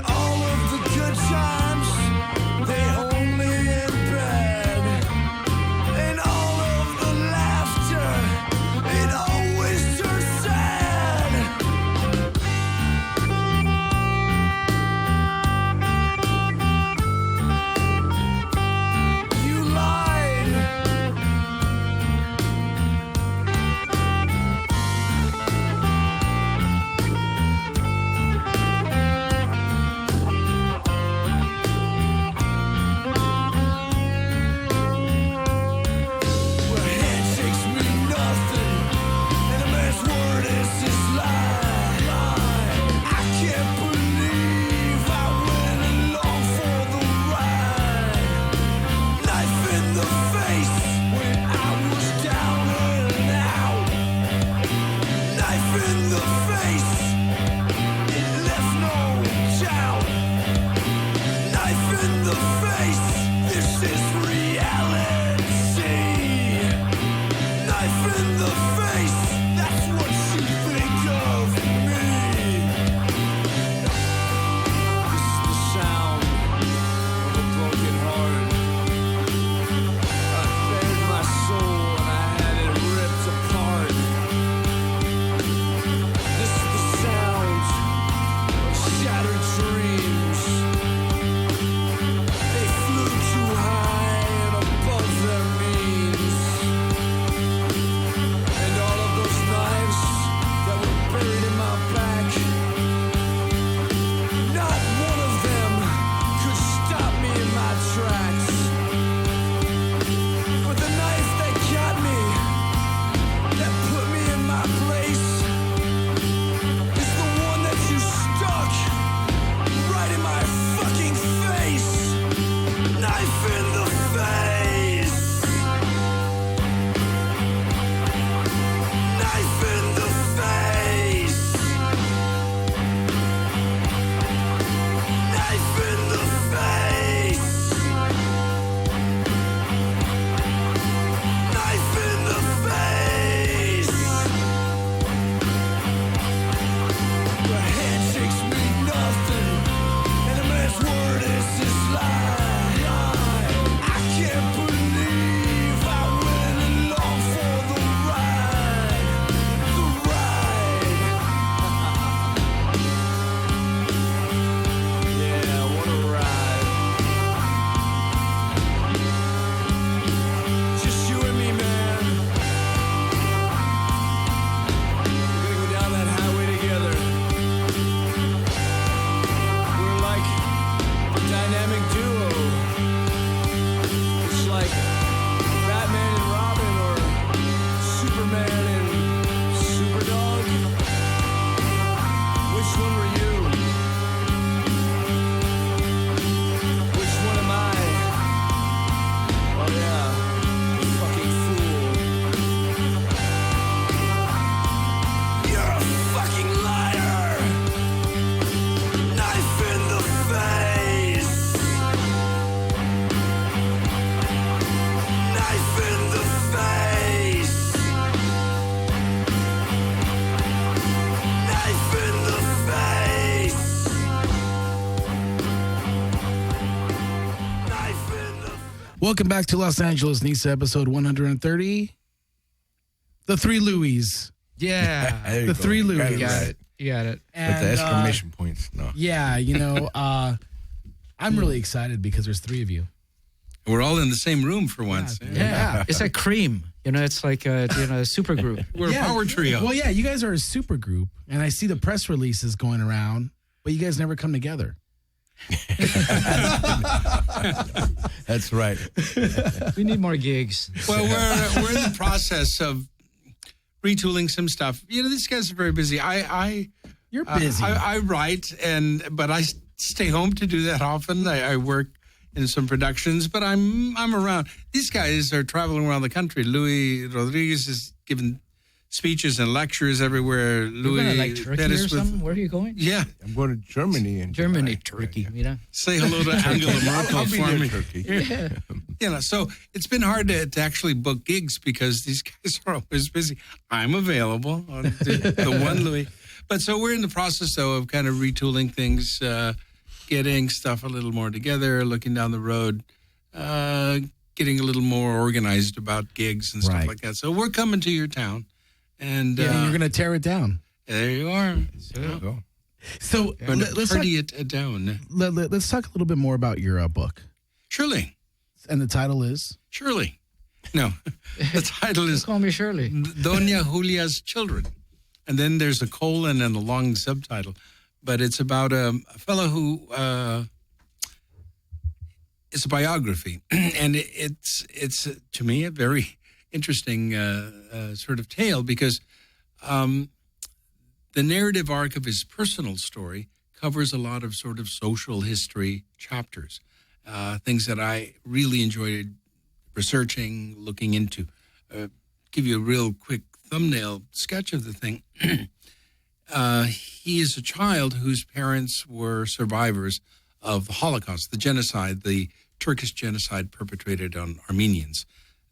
All of the Welcome back to Los Angeles, Nisa, episode 130. The Three Louis. Yeah. The Three Louis. You got it. You got it. And, With the exclamation points. No. Yeah, I'm really excited because there's three of you. We're all in the same room for once. Yeah. It's like Cream. It's like a super group. We're a power trio. Well, yeah, you guys are a super group, and I see the press releases going around, but you guys never come together. That's right. We need more gigs. Well, we're in the process of retooling some stuff. These guys are very busy. You're busy. I write, but I stay home to do that often. I work in some productions, but I'm around. These guys are traveling around the country. Luis Rodriguez is giving speeches and lectures everywhere. You're going to like Turkey or something? Where are you going? Yeah. I'm going to Germany. Turkey. Say hello to Angela Merkel I'll be for there, me. Turkey. Yeah. So it's been hard to actually book gigs because these guys are always busy. I'm available on the one Louis. But so we're in the process, though, of kind of retooling things, getting stuff a little more together, looking down the road, getting a little more organized about gigs and stuff like that. So we're coming to your town. And you're going to tear it down. There you are. There you go. So let's party it down. Let's talk a little bit more about your book. Shirley. And the title is? Shirley. No, the title is Call Me Shirley. Doña Julia's Children. And then there's a colon and a long subtitle. But it's about a fellow who, it's a biography. And it's to me, a very interesting sort of tale because the narrative arc of his personal story covers a lot of sort of social history chapters, things that I really enjoyed researching, looking into. Give you a real quick thumbnail sketch of the thing. He is a child whose parents were survivors of the Holocaust, the genocide, the Turkish genocide perpetrated on Armenians.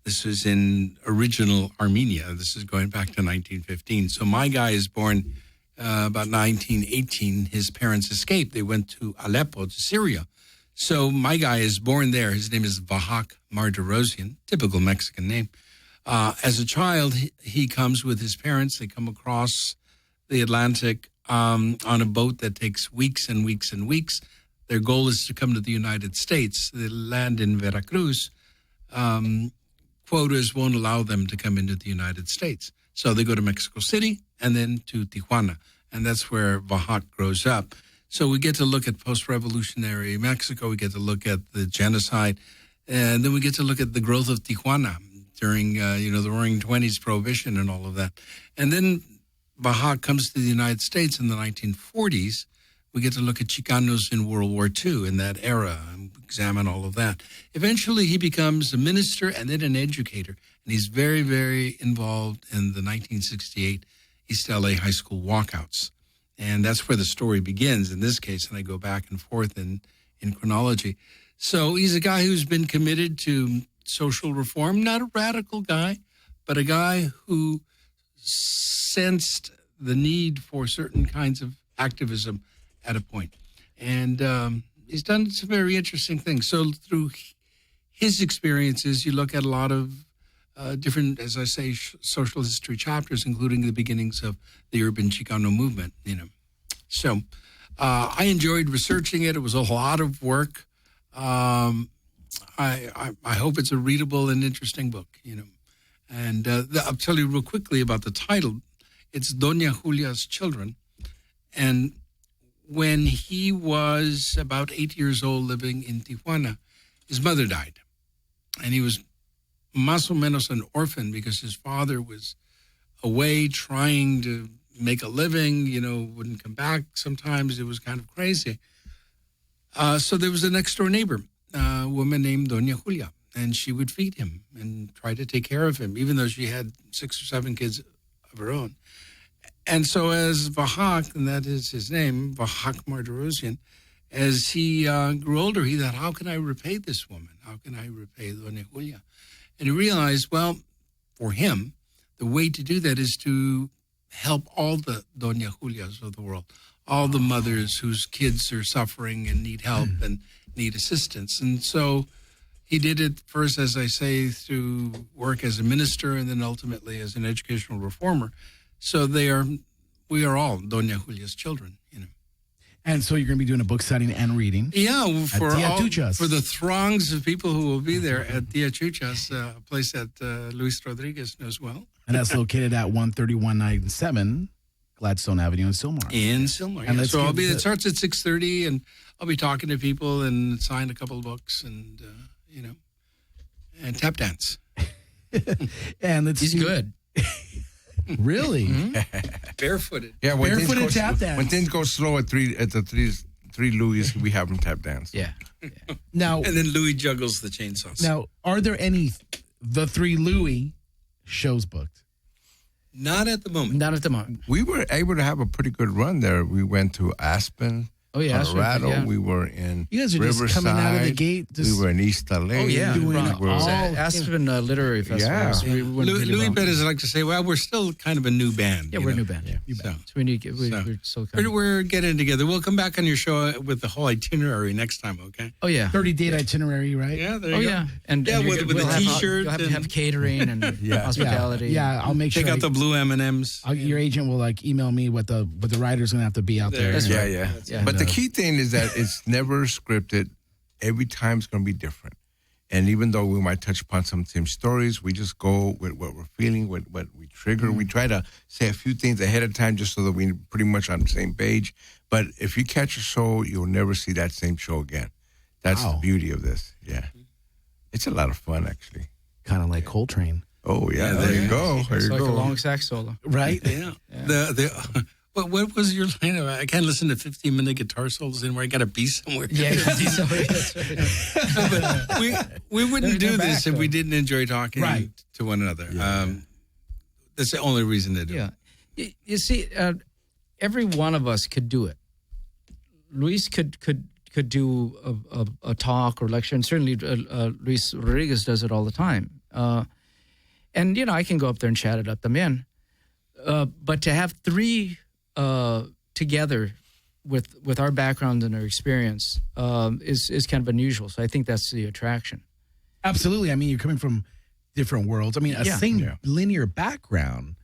This was in original Armenia. This is going back to 1915. So my guy is born about 1918. His parents escaped. They went to Aleppo, to Syria. So my guy is born there. His name is Vahak Marderosian, typical Mexican name. As a child, he comes with his parents. They come across the Atlantic on a boat that takes weeks and weeks and weeks. Their goal is to come to the United States. They land in Veracruz. Quotas won't allow them to come into the United States. So they go to Mexico City and then to Tijuana. And that's where Vahak grows up. So we get to look at post-revolutionary Mexico. We get to look at the genocide. And then we get to look at the growth of Tijuana during, the Roaring 20s, Prohibition and all of that. And then Vahak comes to the United States in the 1940s. We get to look at Chicanos in World War II in that era and examine all of that. Eventually, he becomes a minister and then an educator. And he's very, very involved in the 1968 East LA high school walkouts. And that's where the story begins in this case. And I go back and forth in chronology. So he's a guy who's been committed to social reform, not a radical guy, but a guy who sensed the need for certain kinds of activism at a point. And he's done some very interesting things. So through his experiences, you look at a lot of different, as I say, social history chapters, including the beginnings of the urban Chicano movement, So I enjoyed researching it. It was a lot of work. I hope it's a readable and interesting book, And I'll tell you real quickly about the title. It's Doña Julia's Children. And when he was about 8 years old living in Tijuana, his mother died. And he was más o menos an orphan because his father was away trying to make a living, wouldn't come back sometimes. It was kind of crazy. So there was a next door neighbor, a woman named Doña Julia, and she would feed him and try to take care of him, even though she had 6 or 7 kids of her own. And so as Vahak, and that is his name, Vahak Marderosian, as he grew older, he thought, how can I repay this woman? How can I repay Doña Julia? And he realized, well, for him, the way to do that is to help all the Doña Julias of the world, all the mothers whose kids are suffering and need help and need assistance. And so He did it first, as I say, through work as a minister and then ultimately as an educational reformer. So we are all Doña Julia's children, you know. And so you're going to be doing a book signing and reading. Yeah, for Tia Chucha's. for the throngs of people who will be there at Tia Chucha's, a place that Luis Rodriguez knows well. And that's located at 13197 Gladstone Avenue in Sylmar. In Sylmar, And yeah. let's So give it starts at 6:30, and I'll be talking to people and sign a couple of books and, and tap dance. And He's good. Really? Barefooted. Yeah, when Barefooted things go, tap dance. When things go slow at three Louis, we have them tap dance. Yeah. Now, And then Louis juggles the chainsaws. now, are there any the 3 Louis shows booked? Not at the moment. Not at the moment. We were able to have a pretty good run there. We went to Aspen, Oh, yeah. Aspen, Colorado. yeah. We were in You guys are Riverside. just coming out of the gate. We were in East LA. Oh, yeah. doing Right. all- Aspen Literary Festival. Yeah. So we went really Louis well. Bettis like to say, well, we're still kind of a new band. Yeah, you we're a know? new band. Yeah. So, So we need to get, we're still kind of. we're getting together. We'll come back on your show with the whole itinerary next time, okay? Oh, yeah. 30-day itinerary, right? Yeah, there you Oh, go. yeah. And Yeah, and with we'll the have- T-shirt You'll have to and- have catering and hospitality. Yeah, I'll make sure. Take out the blue M&Ms. Your agent will email me what the writer's going to have to be out there. That's Yeah, right. yeah. Yeah. But the key thing is that it's never scripted. Every time it's going to be different. And even though we might touch upon some same stories, we just go with what we're feeling, what we trigger. We try to say a few things ahead of time just so that we're pretty much on the same page. But if you catch a show, you'll never see that same show again. That's the beauty of this. Yeah. It's a lot of fun, actually. Kind of like Coltrane. Oh, yeah. There you go. There It's you like go. a long sax solo. Right? Yeah. What was your line? I can't listen to 15-minute guitar solos anymore. I got to be somewhere. Yeah, that's right. But we wouldn't do They're this back, if we though. didn't enjoy talking Right. to one another. That's the only reason to do it. Yeah. You see, every one of us could do it. Luis could do a talk or lecture, and certainly Luis Rodriguez does it all the time. And, I can go up there and chat it up the men. But to have 3 together with our background and our experience is kind of unusual. So I think that's the attraction. Absolutely. I mean, you're coming from different worlds. I mean, same linear background,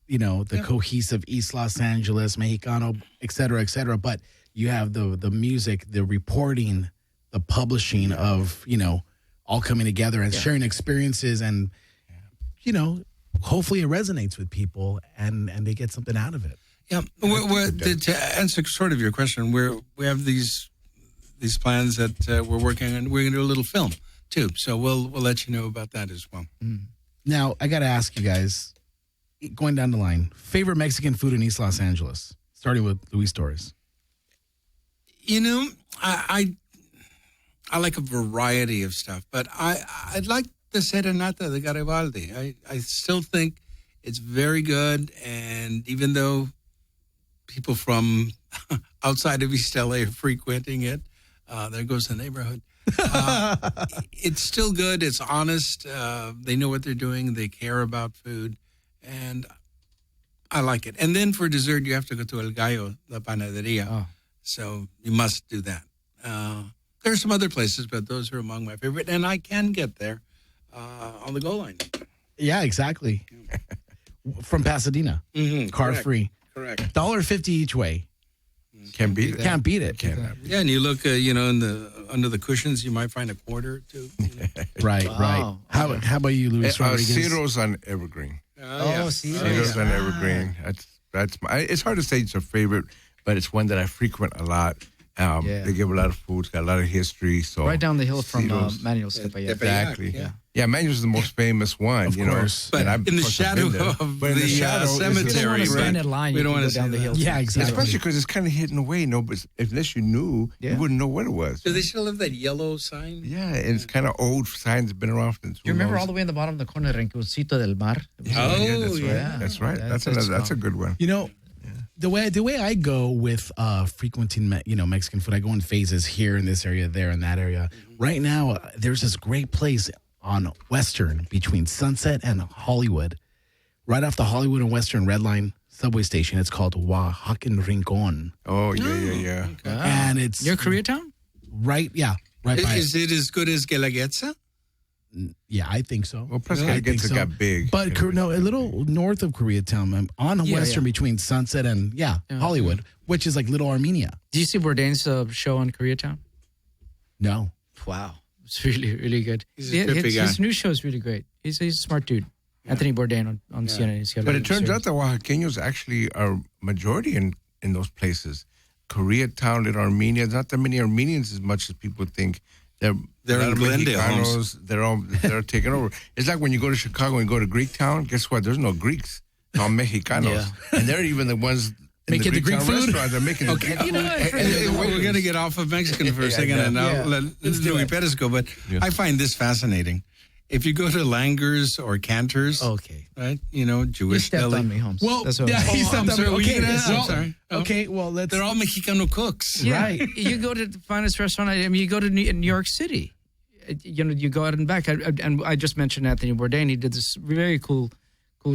the cohesive East Los Angeles, Mexicano, et cetera, but you have the music, the reporting, the publishing of, all coming together and sharing experiences and, hopefully it resonates with people and they get something out of it. Yeah. To answer sort of your question, we have these plans that we're working on. We're going to do a little film too, so we'll let you know about that as well. Now, I got to ask you guys, going down the line, favorite Mexican food in East Los Angeles, starting with Luis Torres. I like a variety of stuff, but I'd like the Serenata de Garibaldi. I still think it's very good, and even though people from outside of East LA are frequenting it, there goes the neighborhood. It's still good. It's honest. They know what they're doing. They care about food, and I like it. And then for dessert, you have to go to El Gallo, La Panaderia. Oh. So you must do that. There are some other places, but those are among my favorite, and I can get there on the GO line. Yeah, exactly. From Pasadena, car free. Correct. $1.50 each way. Can't beat it. Can't beat it. Yeah, and you look, under the cushions, you might find a quarter or two. Right. How about you, Luis Rodriguez? Ciro's on Evergreen. Ciro's on Evergreen. That's it's hard to say it's a favorite, but it's one that I frequent a lot. They give a lot of food, it's got a lot of history. So Right down the hill from Ciro's. Manuel's Tepeyac. Exactly. Yeah. Yeah, Manuel's the most famous one, Of course. But And in the of course, I've shadow been there. of But in the shadow is cemetery. You don't want to stand in line. We You don't can want go to down the hill. Yeah, exactly. Especially because it's kind of hidden away. But unless you knew, you wouldn't know what it was. Do they still have that yellow sign? Yeah, and it's kind of old signs, been around since. You remember all the way in the bottom of the corner, Rinconcito del Mar? That's right. That's a good one. The way I go with frequenting Mexican food, I go in phases here in this area, there in that area. Right now, there's this great place on Western between Sunset and Hollywood, right off the Hollywood and Western Red Line subway station. It's called Oaxacan Rincon. Oh yeah. And it's near Koreatown. Right by. Is it as good as Guelaguetza? Yeah, I think so. Well, Prescott got big. But a little north of Koreatown, on Western between Sunset and Hollywood, which is like Little Armenia. Do you see Bourdain's show on Koreatown? No. Wow. It's really, really good. He's a trippy guy. His new show is really great. He's a smart dude. Yeah. Anthony Bourdain on CNN. But it turns out that Oaxaqueños actually are majority in those places. Koreatown, Little Armenia, not that many Armenians as much as people think. They're in Glendale. They're taking over. It's like when you go to Chicago and go to Greek town, guess what? There's no Greeks. It's all Mexicanos. And they're even the ones making the Greek food. They're making the Greek food. We're going to get off of Mexican for a second, and I'll let Louis Perez go. But I find this fascinating. If you go to Langer's or Cantor's, right? Jewish you stepped deli. on me, Holmes. Well, he stepped on me. Okay, I'm sorry. Okay, well, they're all Mexicano cooks. Yeah. Right. You go to the finest restaurant. I mean, you go to New York City. You go out and back. And I just mentioned Anthony Bourdain. He did this very cool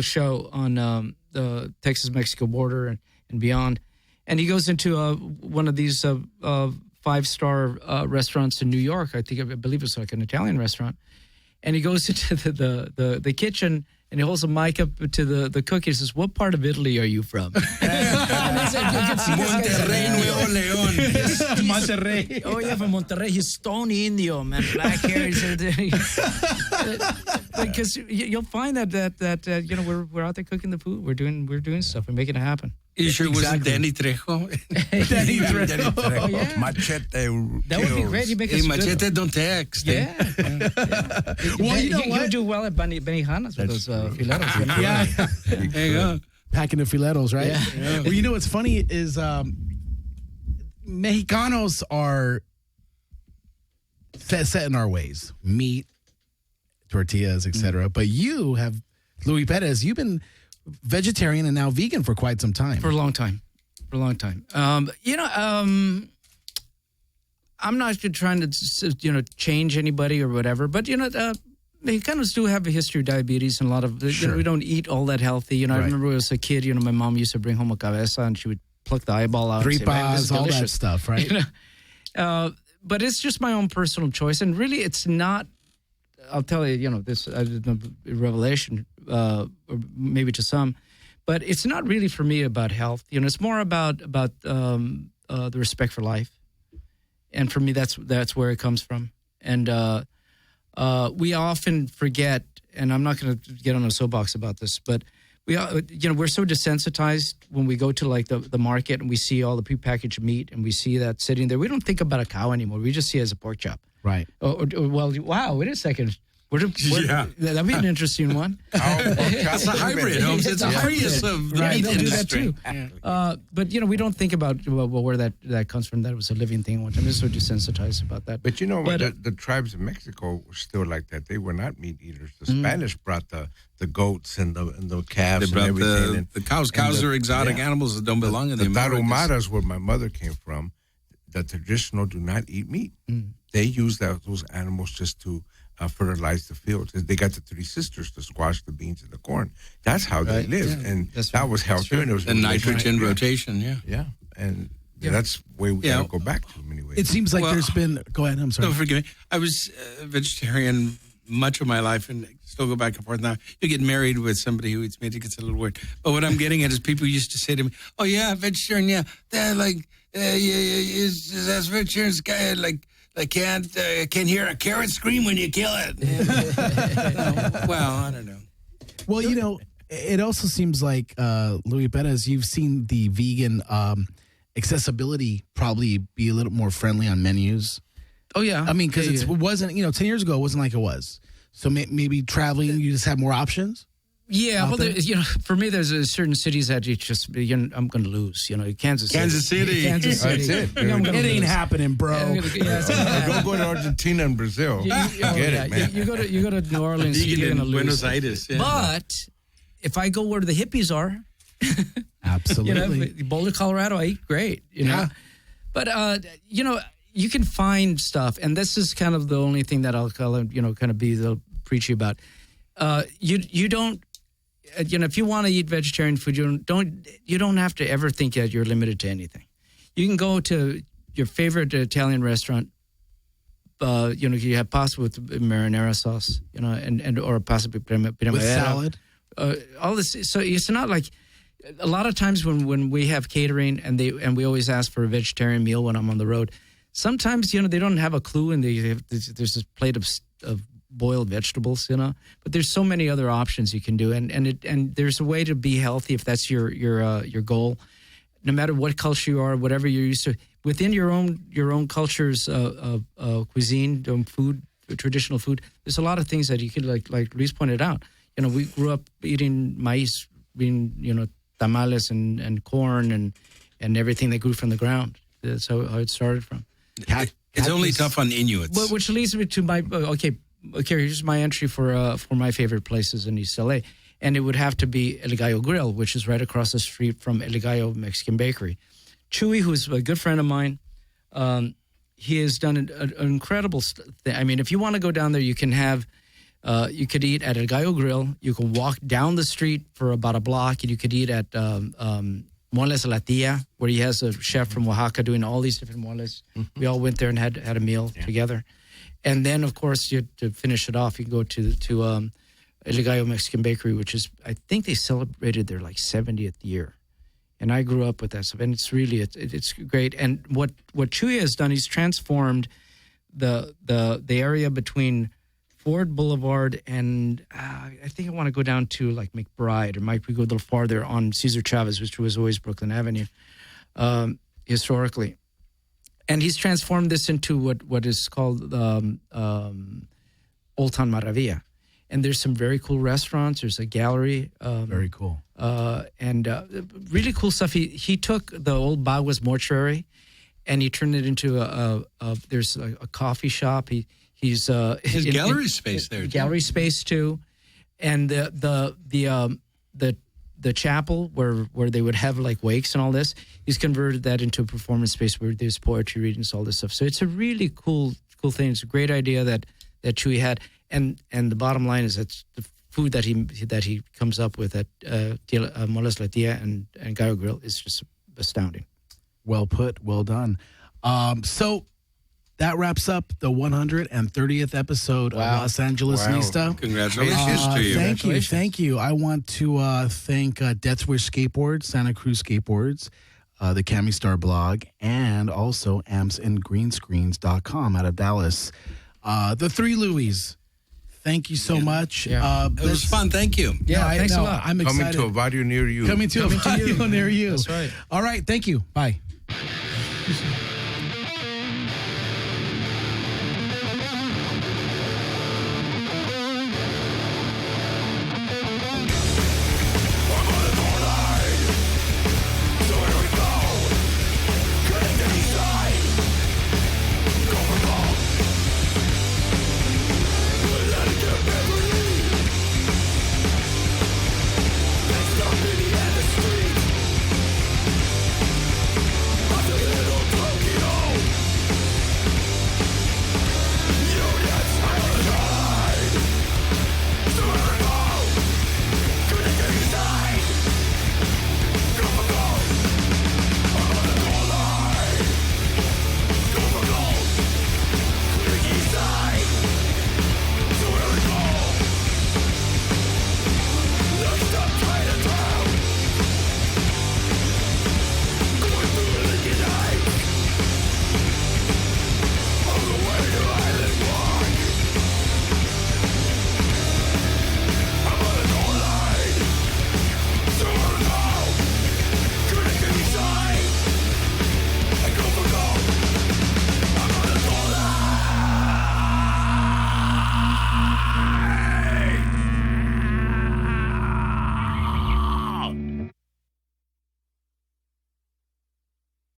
show on the Texas-Mexico border and beyond. And he goes into one of these 5-star restaurants in New York. I believe it's like an Italian restaurant. And he goes into the kitchen and he holds a mic up to the cook. He says, "What part of Italy are you from?" Monterrey, Nuevo León. Monterrey. Oh, yeah, from Monterrey. He's stone Indio, man. Black hair. Because you'll find that we're out there cooking the food. We're doing stuff. We're making it happen. You sure it wasn't Danny Trejo? Danny Trejo. Oh, yeah. Machete. That would be great. You make us Machete don't text. Yeah. Well, you know what? You do well at Benihana's with those filetos. Yeah. There you go. Packing the filetos, right? Yeah. Well, you know what's funny is Mexicanos are set in our ways. Meat, tortillas, etc. But you have, Louis Perez, you've been vegetarian and now vegan for quite some time. For a long time. I'm not trying to change anybody or whatever, but Mexicanos do have a history of diabetes and a lot of we don't eat all that healthy. I remember when I was a kid, my mom used to bring home a cabeza and she would pluck the eyeball out. Tripas, all that stuff, right? But it's just my own personal choice, and really, it's not. I'll tell you, this revelation, or maybe to some, but it's not really for me about health. It's more about the respect for life, and for me, that's where it comes from. And we often forget, and I'm not going to get on a soapbox about this, but we're so desensitized when we go to like the market and we see all the prepackaged meat and we see that sitting there. We don't think about a cow anymore. We just see it as a pork chop. Right. Well, wow, wait a second. That'd be an interesting one. It's a hybrid, Holmes. It's a Prius of the meat industry. But, we don't think about where that comes from. That was a living thing. I'm just so desensitized about that. But the tribes of Mexico were still like that. They were not meat eaters. The Spanish brought the goats and the calves and everything. The cows. Cows are exotic animals that don't belong in the Americas. The Tarahumaras, where my mother came from, the traditional do not eat meat. They use those animals just to fertilize the fields. They got the 3 sisters to squash the beans and the corn. That's how they lived, and that was healthy. And it was the nitrogen rotation. Yeah, and that's the way we gotta go back to in many ways. It seems like there's been. Go ahead. I'm sorry. No, forgive me. I was vegetarian much of my life, and still go back and forth. Now you get married with somebody who eats meat, it gets a little weird. But what I'm getting at is people used to say to me, "Oh yeah, vegetarian. Yeah, they're like, that's vegetarian guy like." I can't hear a carrot scream when you kill it. Well, I don't know. Well, it also seems like, Louis Perez, you've seen the vegan accessibility probably be a little more friendly on menus. Oh, yeah. I mean, because it wasn't, 10 years ago, it wasn't like it was. So maybe traveling, you just have more options? Yeah, well, for me, there's certain cities that you just, I'm going to lose. Kansas City. Kansas City. That's it. It ain't happening, bro. Don't go to Argentina and Brazil. Man. You go to New Orleans, you're going to lose. Buenos Aires. Yeah. But if I go where the hippies are, absolutely. Boulder, Colorado, I eat great. Yeah. But you can find stuff, and this is kind of the only thing that I'll kind of be the preachy about. You don't. If you want to eat vegetarian food, you don't have to ever think that you're limited to anything. You can go to your favorite Italian restaurant, you have pasta with marinara sauce, and or pasta primavera. With salad. All this. So it's not like a lot of times when we have catering and we always ask for a vegetarian meal when I'm on the road. Sometimes they don't have a clue and there's this plate of boiled vegetables, But there's so many other options you can do, and there's a way to be healthy if that's your goal. No matter what culture you are, whatever you're used to, within your own culture's cuisine, food, traditional food, there's a lot of things that you could like Luis pointed out. We grew up eating maíz, tamales and corn and everything that grew from the ground. That's how it started from. It's only tough on Inuits. Well, which leads me to my okay. Here's my entry for my favorite places in East LA, and it would have to be El Gallo Grill, which is right across the street from El Gallo Mexican Bakery. Chuy, who's a good friend of mine, he has done an incredible thing. I mean, if you want to go down there, you can have. You could eat at El Gallo Grill. You can walk down the street for about a block, and you could eat at Moles La Tia, where he has a chef from Oaxaca doing all these different moles. Mm-hmm. We all went there and had a meal together. And then, of course, to finish it off, you can go to El Gallo Mexican Bakery, which is, I think they celebrated their 70th year. And I grew up with that stuff, and it's really, it's great. And what Chuy has done, he's transformed the area between Ford Boulevard and I think I want to go down to McBride, or might we go a little farther on Cesar Chavez, which was always Brooklyn Avenue, historically. And he's transformed this into what is called Old Town Maravilla. And there's some very cool restaurants. There's a gallery. Very cool. And really cool stuff. He took the old Baguas mortuary and he turned it into there's a coffee shop. He's his gallery space there. Gallery space too, and the chapel where they would have wakes and all this. He's converted that into a performance space where there's poetry readings, all this stuff. So it's a really cool thing. It's a great idea that Chuy had, and the bottom line is that the food that he comes up with at Moles La Tia and Gallo Grill is just astounding. Well put, well done. So. That wraps up the 130th episode of Los Angeles Nista. Congratulations to you. Thank you. I want to thank Death Wish Skateboards, Santa Cruz Skateboards, the Cami Star blog, and also ampsandgreenscreens.com out of Dallas. The three Louis. Thank you so much. Yeah. It was fun. Thank you. Yeah, thanks a lot. I'm excited. Coming to a barrio near you. Coming to a barrio near you. That's right. All right. Thank you. Bye.